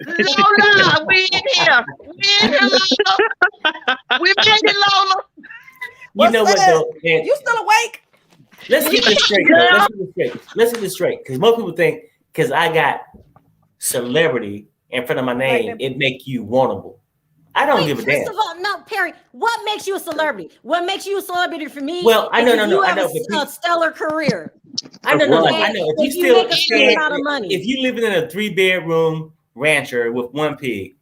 Lola, we in here. We made it, Lola. You know what, though? Man, You still awake? let's get this straight. Though. Let's get this straight. Because most people think, because I got celebrity in front of my name, it make you wantable. I don't give a damn. First of all, no, Perry, what makes you a celebrity? What makes you a celebrity for me? Well, I know. You I have know. a stellar career. I know. If you make a certain amount of money. If you living in a 3-bedroom rancher with 1 pig.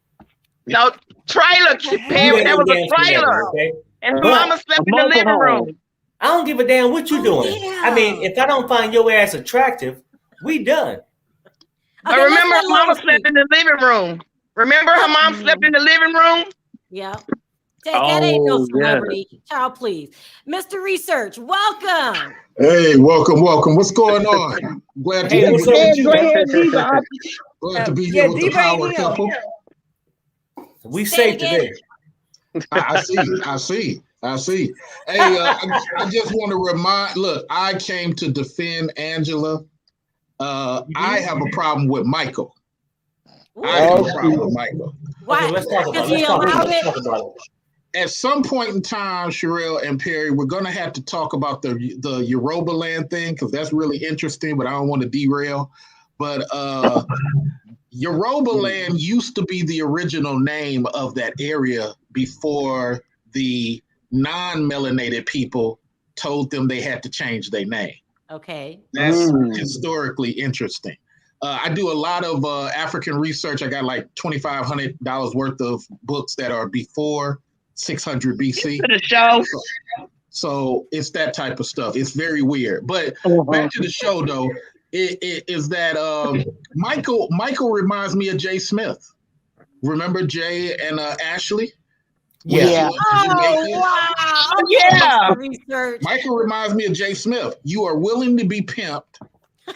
No, trailer, Perry, that was a trailer. Okay? And her mama slept in the living room. I don't give a damn what you doing. Yeah. I mean, if I don't find your ass attractive, we done. But remember, her mama slept in the living room. Remember, her mom slept in the living room? Yeah. That ain't no celebrity. Child, please. Mr. Research, welcome. Hey, welcome. What's going on? Glad to be with you. Glad to be here with the power couple. We safe today. I see. Hey, I just want to remind. Look, I came to defend Angela. I have a problem with Michael. I have a problem with Michael. Why? Okay, let's talk about it. At some point in time, Sharrell and Perry, we're going to have to talk about the Yoruba land thing because that's really interesting, but I don't want to derail. But Yoruba land used to be the original name of that area before the non-melanated people told them they had to change their name. Okay. That's historically interesting. I do a lot of African research. I got like $2,500 worth of books that are before 600 BC. To the show. So it's that type of stuff. It's very weird. But back to the show, though, is that Michael reminds me of Jay Smith. Remember Jay and Ashley? Yeah. Wow. Yeah. Research. Michael reminds me of Jay Smith. You are willing to be pimped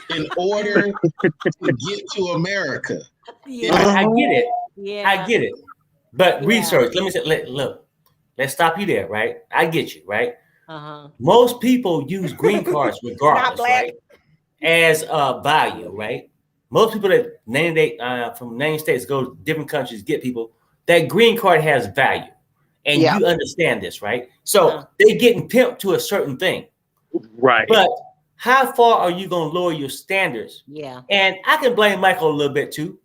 in order to get to America. Yeah. I get it. Yeah. I get it. But Yeah. research, let me say, look, let's stop you there, right? I get you, right? Uh-huh. Most people use green cards regardless, black. right? As value, right? Most people that from the United States go to different countries, get people, that green card has value. And Yeah. you understand this, right? So they're getting pimped to a certain thing. Right. But how far are you going to lower your standards? Yeah. And I can blame Michael a little bit too.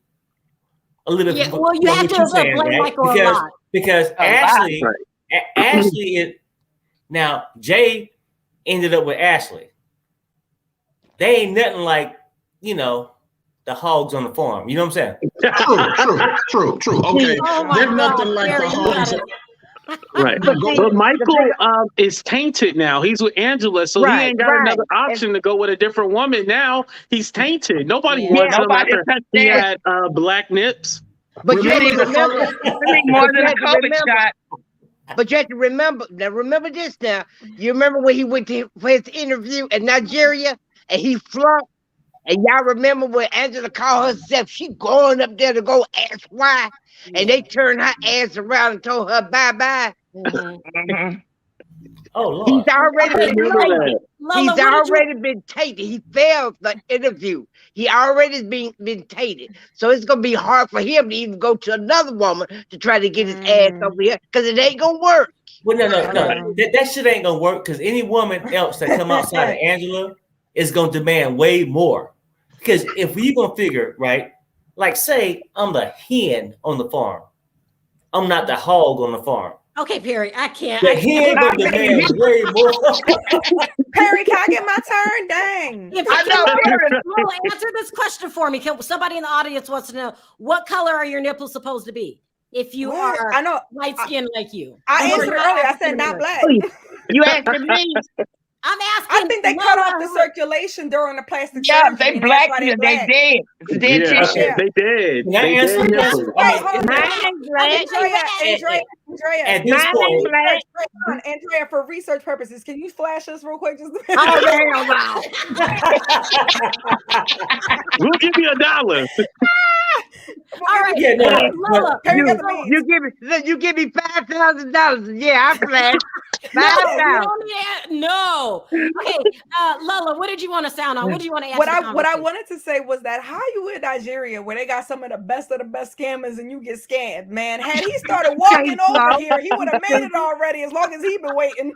A little bit. Yeah, well, you have to blame Michael a lot. Because Ashley is now Jay ended up with Ashley. They ain't nothing like, the hogs on the farm. You know what I'm saying? True. Okay. Oh They're my nothing God, like Gary, the you hogs. gotta- Right. But Michael is tainted now. He's with Angela, so he ain't got another option to go with a different woman. Now he's tainted. Nobody wants him after he had black nips. But you Remember the remember, more than a COVID shot. But you have to remember, remember this now. You remember when he went for his interview in Nigeria and he flunked? And y'all remember when Angela called herself, she going up there to go ask why? And they turned her ass around and told her bye-bye. Oh, Lord. He's already Lola, been tainted. He failed the interview. He already been tainted. So it's going to be hard for him to even go to another woman to try to get his ass over here because it ain't going to work. Well, no. That shit ain't going to work because any woman else that come outside of Angela is going to demand way more. Because if we going to figure, right, like say I'm the hen on the farm. I'm not the hog on the farm. Okay, Perry, I can't. The hen going to demand way more. Perry, can I get my turn? Dang. I know. Lola, answer this question for me. Somebody in the audience wants to know, what color are your nipples supposed to be if you are I know light skinned like you? I answered earlier. I said not black. You asking me? I'm asking. I think they cut off the circulation during the plastic surgery. Yeah, they and black that's why you. They black. dead. It's dead tissue. Yeah. They did. Can I They answer did this? nipple. Wait, hold on. Andrea, At this point, Andrea, for research purposes, can you flash us real quick? Just Oh, We'll give you $1. All right, Yeah, no, Lola, you give me $5,000. Yeah, I flash. No. Okay, Lola, what did you want to sound on? What did you want to ask? What I wanted to say was that how you in Nigeria where they got some of the best scammers and you get scammed, man. Had he started walking over here, he would have made it already. As long as he been waiting,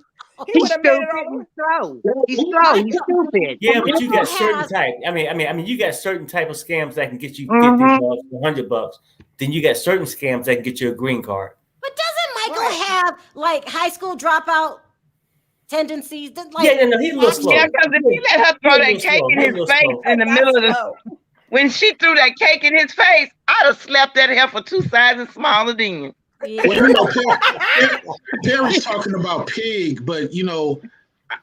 he would have made it all. He's slow. He's stupid. Yeah, but you got certain type. I mean, you got certain type of scams that can get you $50, $100. Then you got certain scams that can get you a green card. But doesn't Michael have like high school dropout tendencies? He looks slow. Yeah, because if he let her throw that cake in his face in the middle of the... When she threw that cake in his face, I'd have slapped that heifer 2 sizes smaller than you. Yeah. Well, Perry's talking about pig, but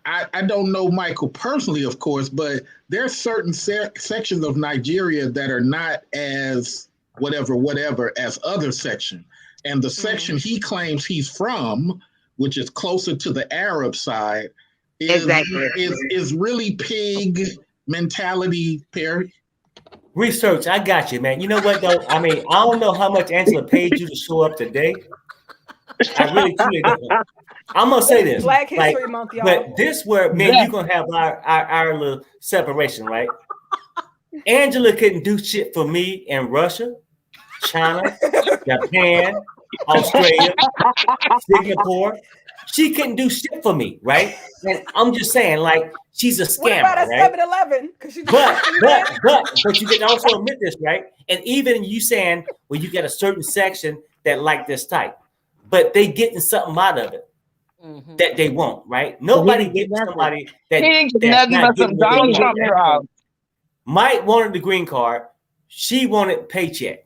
I don't know Michael personally, of course, but there's certain sections of Nigeria that are not as whatever as other sections. And the section he claims he's from, which is closer to the Arab side, is really pig mentality, Perry. Research, I got you, man. You know what, though? I mean, I don't know how much Angela paid you to show up today. I really don't. I'm gonna say this, Black History Month, y'all. but this where you're gonna have our little separation, right? Angela couldn't do shit for me in Russia, China, Japan, Australia, Singapore. She couldn't do shit for me, right? And I'm just saying, like, she's a scammer, what about a right? 7-Eleven? But you can also admit this, right? And even you saying, well, you get a certain section that like this type, but they getting something out of it that they won't, right? Nobody gets somebody that's not getting Donald Trump. Mike wanted the green card. She wanted paycheck.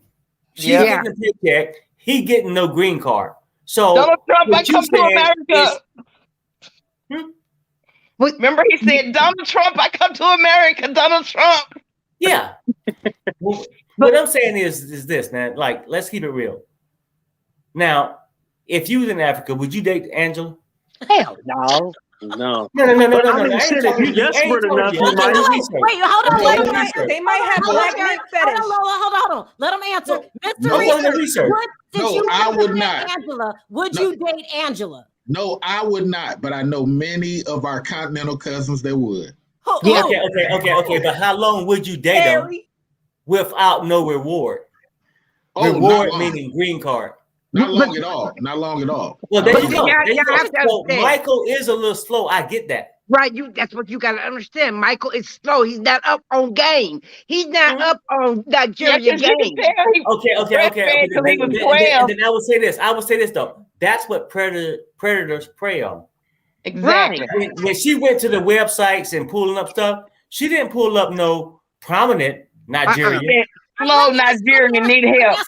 She's getting the paycheck. He getting no green card. So Donald Trump, I come to America. Remember he said, Donald Trump, I come to America, Donald Trump. Yeah. what I'm saying is this, man. Like, let's keep it real. Now, if you was in Africa, would you date Angela? Hell no. No. No. I mean, shit, if you desperate enough, you might. Wait, hold on. They might have black neck fetish. Hold on. Let them answer. Mr. Research. No, I would not. Angela, would you date Angela? No, I would not. But I know many of our continental cousins that would. Yeah. Okay. But how long would you date them without no reward? Reward meaning green card. Not long at all. Not long at all. Well, there you go. So Michael is a little slow. I get that. Right, that's what you gotta understand. Michael is slow. He's not up on game. He's not up on Nigeria game. Okay. And then I would say this though. That's what predators prey on. Exactly. When she went to the websites and pulling up stuff, she didn't pull up no prominent Nigerian. Slow Nigerian need help.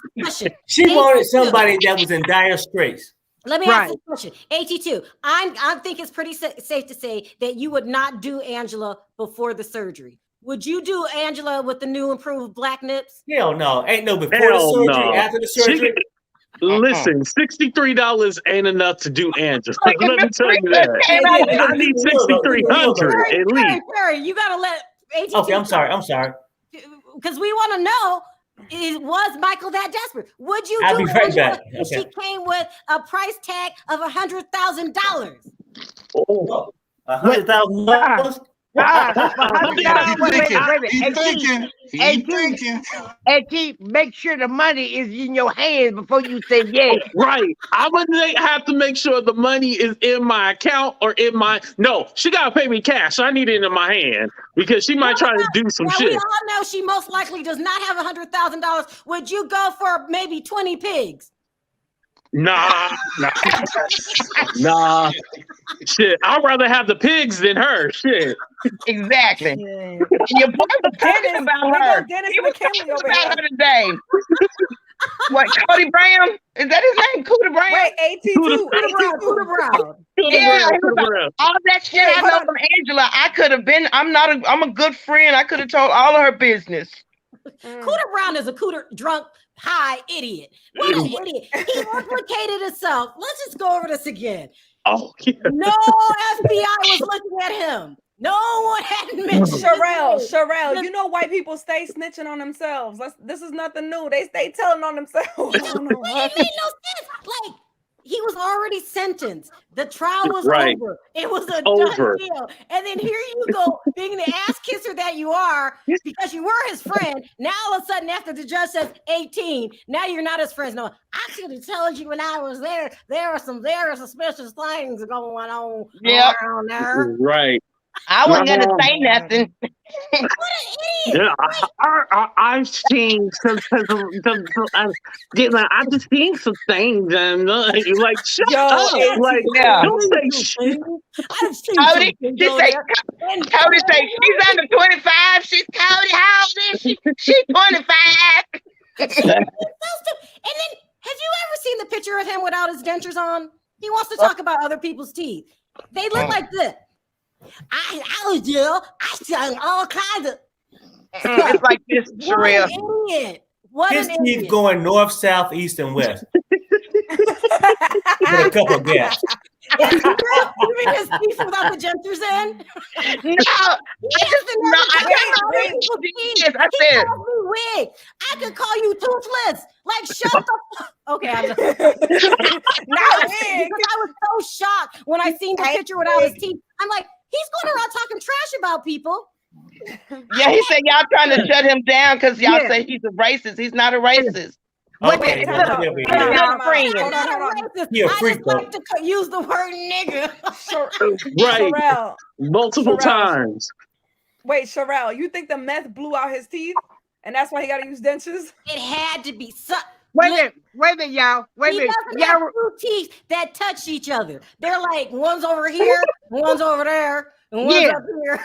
She wanted somebody that was in dire straits. Let me ask this question. AT2, I think it's pretty safe to say that you would not do Angela before the surgery. Would you do Angela with the new improved black nips? Hell no. Ain't no before the surgery, after the surgery. Listen, $63 ain't enough to do Angela. Let me tell you that. I need $6,300 at least. Perry, you gotta let AT2. Okay, I'm sorry. Because we want to know, was Michael that desperate? Would you I'll do be right back. if she came with a price tag of $100,000? Oh, $100,000? He's thinking. AT, make sure the money is in your hands before you say yes. Right. I wouldn't have to make sure the money is in my account or in my. No, she got to pay me cash. So I need it in my hand because she might try to do some shit. We all know she most likely does not have $100,000. Would you go for maybe 20 pigs? Nah. Shit, I'd rather have the pigs than her. Shit. Exactly. Yeah. Your boy was talking about her. He was talking about her today. What, Cody Brown? Is that his name? Cooter Brown? Wait, Cooter Brown. Yeah, all that shit I know from Angela. I could have been. I'm a good friend. I could have told all of her business. Cooter Brown is a cooter drunk high idiot. What an idiot. He implicated himself. Let's just go over this again. Oh, yeah. No FBI was looking at him. No one had mentioned Sharrell, you know white people stay snitching on themselves. This is nothing new. They stay telling on themselves. It made no sense. Like, he was already sentenced. The trial was over. It was a done deal. And then here you go, being the ass kisser that you are, because you were his friend. Now all of a sudden, after the judge says 18, now you're not his friend. No, I should have told you when I was there. There were suspicious things going on around there. Right. I wasn't gonna say nothing. What an idiot! Yeah, I've seen some I just seen some things, and you're like, shut up! Like, don't say shit. Cody say she's under 25. She's Cody. How old is she? She's 25. And then, have you ever seen the picture of him without his dentures on? He wants to talk about other people's teeth. They look like this. I sang all kinds of. It's like this, Sharrell. His teeth going north, south, east, and west. With a couple of gaps. You mean his teeth without the dentures in? I could call you toothless. Like, shut the fuck. Okay, I'm just. I was so shocked when I seen the picture without his teeth. I'm like, he's going around talking trash about people. Yeah, he said y'all trying to shut him down because y'all say he's a racist. He's not a racist. Okay, hold on. You're a freak, I just like to use the word nigga. Right. Sharrell. Multiple times. Wait, Sharrell, you think the meth blew out his teeth? And that's why he got to use dentures? It had to be. Wait a minute, y'all. Wait a minute. He doesn't have two teeth that touch each other. They're like, one's over here, one's over there, and one's up here.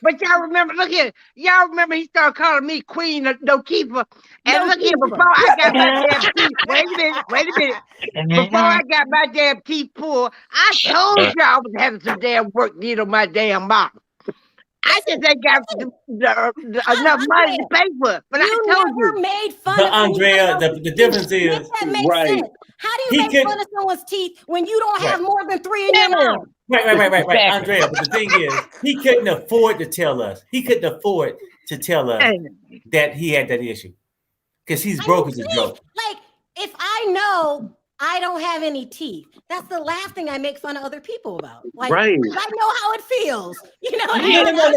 but y'all remember, look here. Y'all remember he started calling me Queen No Keeper. And look here, before I got my damn teeth, wait a minute. Before I got my damn teeth pulled, I told y'all I was having some damn work did on my damn mouth. I just ain't got enough money to pay for it. But I You told never you. made fun But of Andrea, the difference is Make that make Right. sense. How do you make fun of someone's teeth when you don't have more than 3 in your mouth? Right. Exactly. Andrea, but the thing is, he couldn't afford to tell us. He couldn't afford to tell us that he had that issue. Because he's broke as a joke. Like, if I know I don't have any teeth, that's the last thing I make fun of other people about. Like, Right. I know how it feels. You know what I No.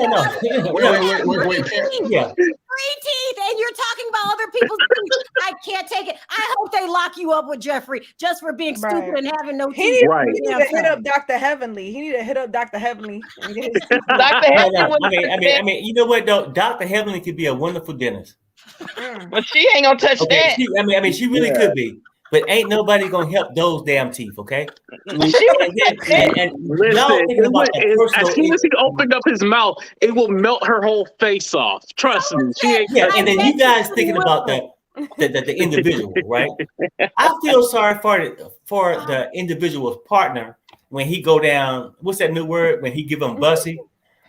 Wait. Yeah. 3 teeth, and you're talking about other people's teeth. I can't take it. I hope they lock you up with Jeffrey just for being stupid and having no teeth. He need to hit up Dr. Heavenly. He need to hit up Dr. Heavenly. And get his teeth. Dr. Heavenly. I mean, you know what though? Dr. Heavenly could be a wonderful dentist. But she ain't gonna touch that. She really could be. But ain't nobody gonna help those damn teeth, okay? Listen, as soon as he opened up his mouth, it will melt her whole face off. Trust me. She ain't. And then you guys thinking about the individual, right? I feel sorry for the individual's partner when he go down. What's that new word? When he give him bussy.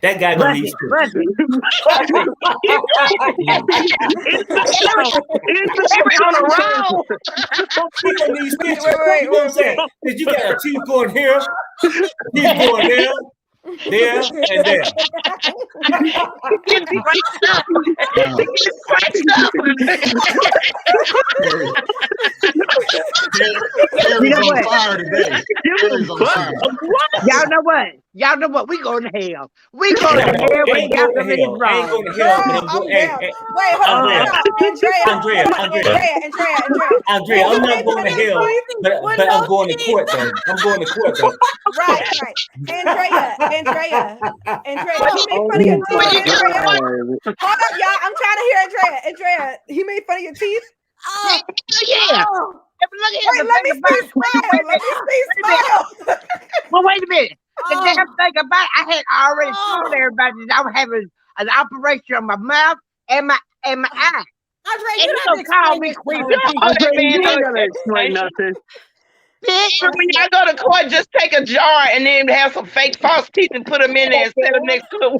That guy gonna leave. Wait. Did you got a teeth going here? Teeth going there, and there. You know what? Y'all know what? We going to hell. We going to hell. We got to make it wrong. Wait, hold on. Andrea, I'm not going to hell, but I'm going to court though. Right. Andrea, he made fun of your teeth. Andrea. Hold up, y'all. I'm trying to hear Andrea. Andrea, he made fun of your teeth? Oh, yeah. Wait, let me see smile. Well, wait a minute. The damn thing about it, I had already told everybody that I was having an operation on my mouth and my eye. Andre, you don't call me queen. You gotta explain nothing. So when y'all go to court, just take a jar and then have some fake false teeth and put them in there and set them next to them.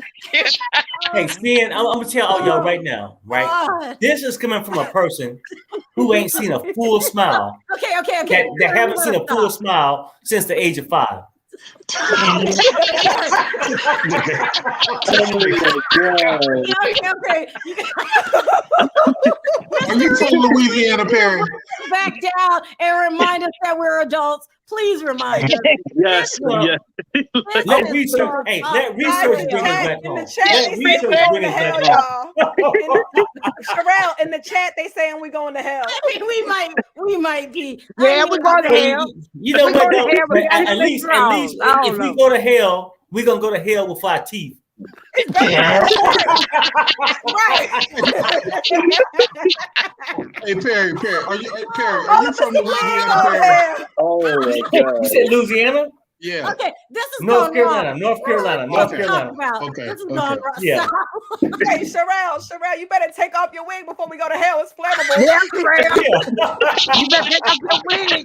Hey, Stan, I'm gonna tell all y'all right now, right? This is coming from a person who ain't seen a full smile. Okay. That haven't seen a full smile since the age of 5. Okay. Are you from Louisiana, Perry? Back down and remind us that we're adults. Please remind us. Yes. Let research bring us back home. Sharrell, in the chat, they saying we going to hell. I mean, we might be. Yeah, we're going to hell. You know what? At least, if we go to hell, we're gonna go to hell with our teeth. Hey Perry, are you from Louisiana, Perry? Oh my God. You said Louisiana? Yeah. Okay, this is North Carolina. Okay. This is going wrong. Yeah. Okay, Sharrell, you better take off your wig before we go to hell. It's flammable. Yeah, Sharrell. You better take off your wig.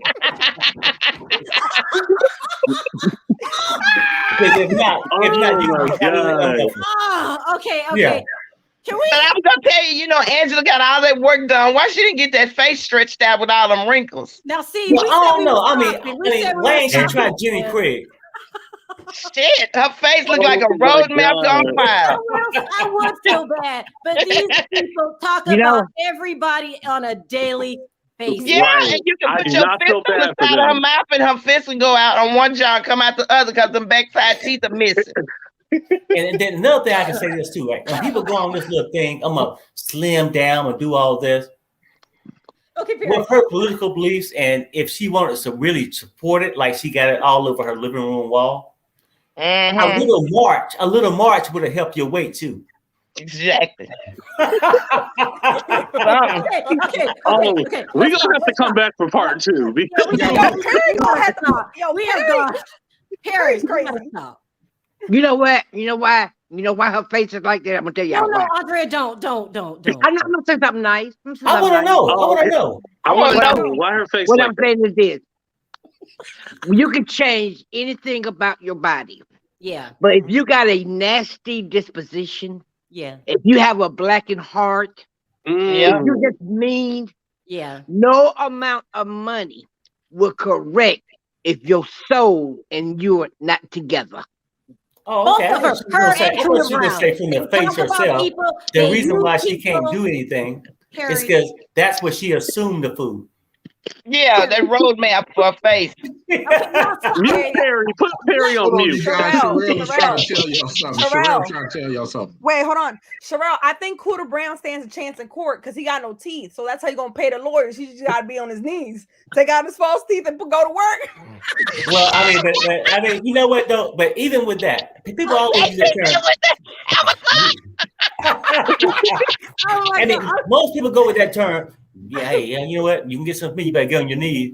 If not, okay. Yeah. Can we? But I'm gonna tell you, Angela got all that work done. Why she didn't get that face stretched out with all them wrinkles? Now, see, I don't know. I mean, why ain't she tried Jenny Craig? Shit, her face looked like a roadmap on fire. I would feel bad, but these people talk about everybody on a daily basis. Yeah, and you can put your fist on the side of her mouth and her fist will go out on one jaw and come out the other because them backside teeth are missing. And then another thing I can say this too, right? When people go on this little thing, I'm gonna slim down and do all this. Okay, with her political beliefs, and if she wanted to really support it, like she got it all over her living room wall, a little march would have helped your weight too. Exactly. Okay. We're gonna have to come back for part 2. Perry's crazy. You know what? You know why? You know why her face is like that? I'm gonna tell y'all. No, Andrea, don't. I'm gonna say something nice. I want to know. I want to know why her face. What I'm saying is this: you can change anything about your body. Yeah. But if you got a nasty disposition, Yeah. if you have a blackened heart, if you're just mean, no amount of money will correct if your soul and you are not together. Oh, okay. I thought she was going to say from the face herself. The reason why she can't do anything is because that's what she assumed the food. Yeah, that roadmap for her face. Mute Perry. Put Perry on mute. Sharrell is trying to tell y'all something. Sharrell trying to tell y'all something. Wait, hold on. Sharrell, I think Cooter Brown stands a chance in court because he got no teeth. So that's how you're going to pay the lawyers. He just got to be on his knees. Take out his false teeth and go to work. Well, I mean, you know what, though? But even with that, people always use that term. I mean, most people go with that term. Yeah, hey, you know what? You can get some meat, you better get on your knees.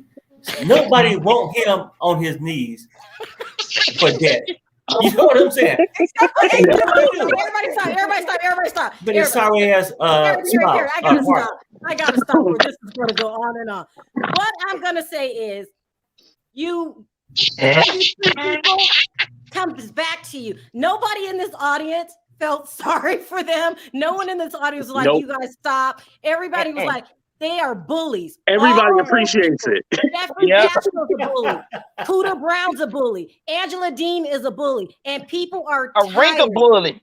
Nobody want him on his knees for debt. You know what I'm saying? Everybody stop. But it's sorry ass I gotta stop or this is gonna go on and on. What I'm gonna say is you people comes back to you. Nobody in this audience felt sorry for them. No one in this audience was like, you guys stop. Everybody was like, they are bullies. Everybody appreciates it. Jeffrey Castro's a bully. Cooter Brown's a bully. Angela Dean is a bully. And people are tired. A bully.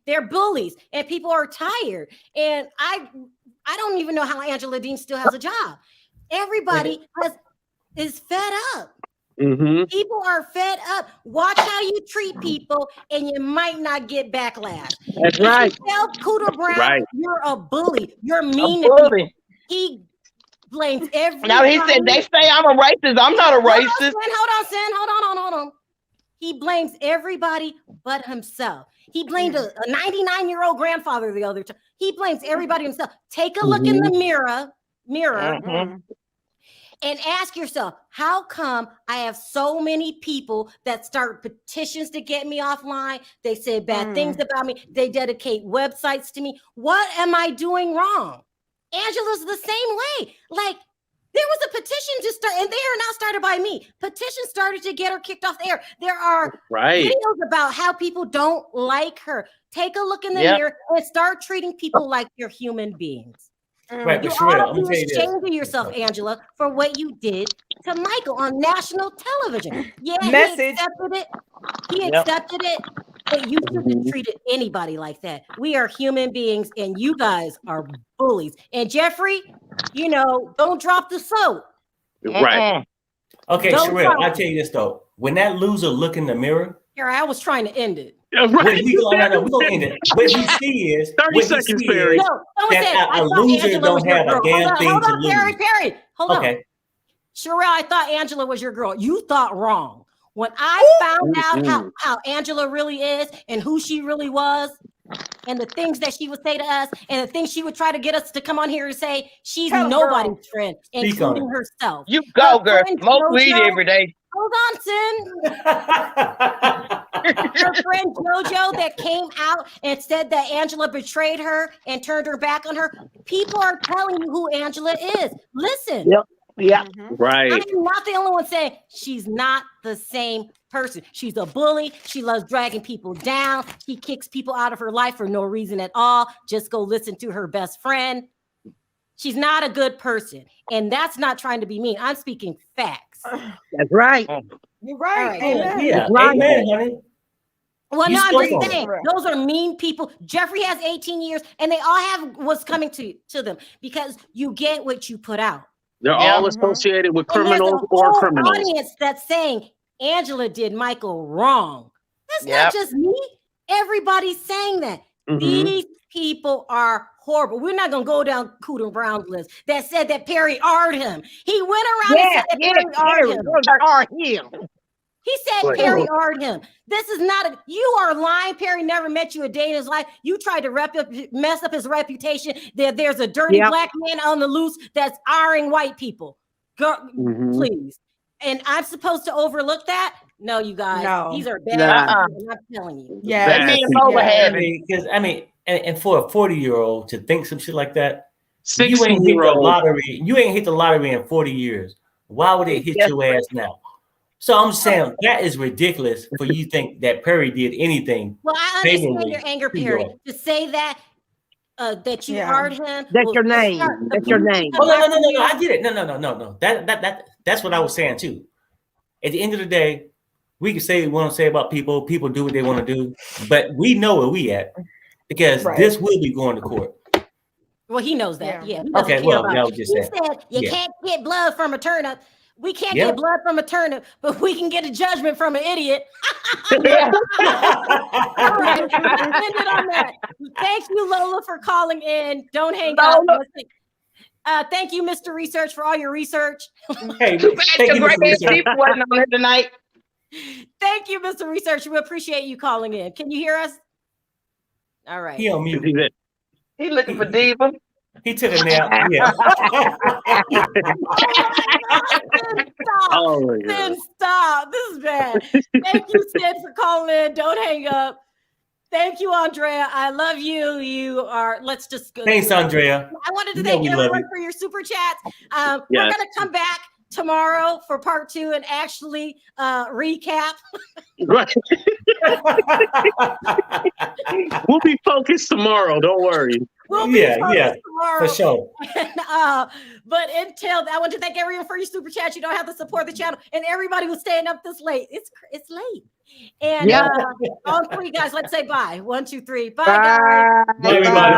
They're bullies. And people are tired. And I don't even know how Angela Dean still has a job. Everybody is fed up. Mm-hmm. People are fed up. Watch how you treat people, and you might not get backlash. That's right. If you tell Cooter Brown you're a bully, you're mean to people. He blames everybody. Now he said they say I'm a racist. I'm not a racist. Hold on. He blames everybody but himself. He blamed a 99-year-old grandfather the other time. He blames everybody himself. Take a look in the mirror. And ask yourself, how come I have so many people that start petitions to get me offline? They say bad things about me. They dedicate websites to me. What am I doing wrong? Angela's the same way. Like, there was a petition to start, and they are not started by me. Petition started to get her kicked off the air. There are videos about how people don't like her. Take a look in the mirror and start treating people like you're human beings. Right, You Sharrell, ought to be ashamed of yourself, Angela, for what you did to Michael on national television. Yeah, he accepted it, but you shouldn't have treated anybody like that. We are human beings, and you guys are bullies. And Jeffrey, don't drop the soap. Right. Okay, Sharrell, I'll tell you this, though. When that loser look in the mirror. Here, I was trying to end it. We're going to end it. What he see is 30 seconds, Perry. That a loser don't have a damn thing to lose. Perry, hold on. Sharrell, I thought Angela was your girl. You thought wrong. When I found out how Angela really is and who she really was, and the things that she would say to us, and the things she would try to get us to come on here and say, she's nobody's friend, including herself. You go, girl. Smoke weed every day. Hold on, Sin. Her friend JoJo that came out and said that Angela betrayed her and turned her back on her. People are telling you who Angela is. Listen. Right. I'm not the only one saying she's not the same person. She's a bully. She loves dragging people down. She kicks people out of her life for no reason at all. Just go listen to her best friend. She's not a good person. And that's not trying to be mean. I'm speaking facts. That's right. You're right. Amen. Yeah. Amen, honey. Well, no, I'm just saying, those are mean people. Jeffrey has 18 years, and they all have what's coming to them because you get what you put out. They're all associated with criminals or criminals. Audience that's saying Angela did Michael wrong. That's not just me. Everybody's saying that. These people are horrible. We're not going to go down Cooter Brown's list that said that Perry R'd him. He went around and said that Perry R'd him. He said Perry R'd him. This is not you are lying. Perry never met you a day in his life. You tried to mess up his reputation. There's a dirty black man on the loose that's R-ing white people. Girl, please. And I'm supposed to overlook that? No, you guys. No. These are bad. I'm telling you. Yeah. Because and for a 40-year-old to think some shit like that, 16-year-old. You ain't hit the lottery. You ain't hit the lottery in 40 years. Why would it hit your ass now? So I'm saying that is ridiculous for you to think that Perry did anything. Well, I understand your anger, Perry. To say that that you heard him. That's your name. That's your name. Oh, no. I get it. No. That's what I was saying too. At the end of the day, we can say what we want to say about people. People do what they want to do, but we know where we at because this will be going to court. Well, he knows that. Yeah. Okay. Well, that was just he said you can't get blood from a turnip. We can't get blood from a turnip, but we can get a judgment from an idiot. All right. End it on that. Thank you, Lola, for calling in. Don't hang up. Thank you, Mr. Research, for all your research. Hey, thank you, Mr. Research. Wasn't on here tonight. Thank you, Mr. Research. We appreciate you calling in. Can you hear us? All right. He on mute. He looking for Diva. He took a nap. Yeah. Stop. This is bad. Thank you, Sid, for calling in. Don't hang up. Thank you, Andrea. I love you. You are. Let's just go. Thanks, Andrea. I wanted to thank everyone for your super chats. We're going to come back tomorrow for part 2 and actually recap. Right. We'll be focused tomorrow. Don't worry. We'll be focused tomorrow. For sure. And, but until I want to thank everyone for your super chat. You don't have to support the channel, and everybody who's staying up this late. It's late. And all 3 guys, let's say bye. 1, 2, 3. Bye, guys. Bye, everybody.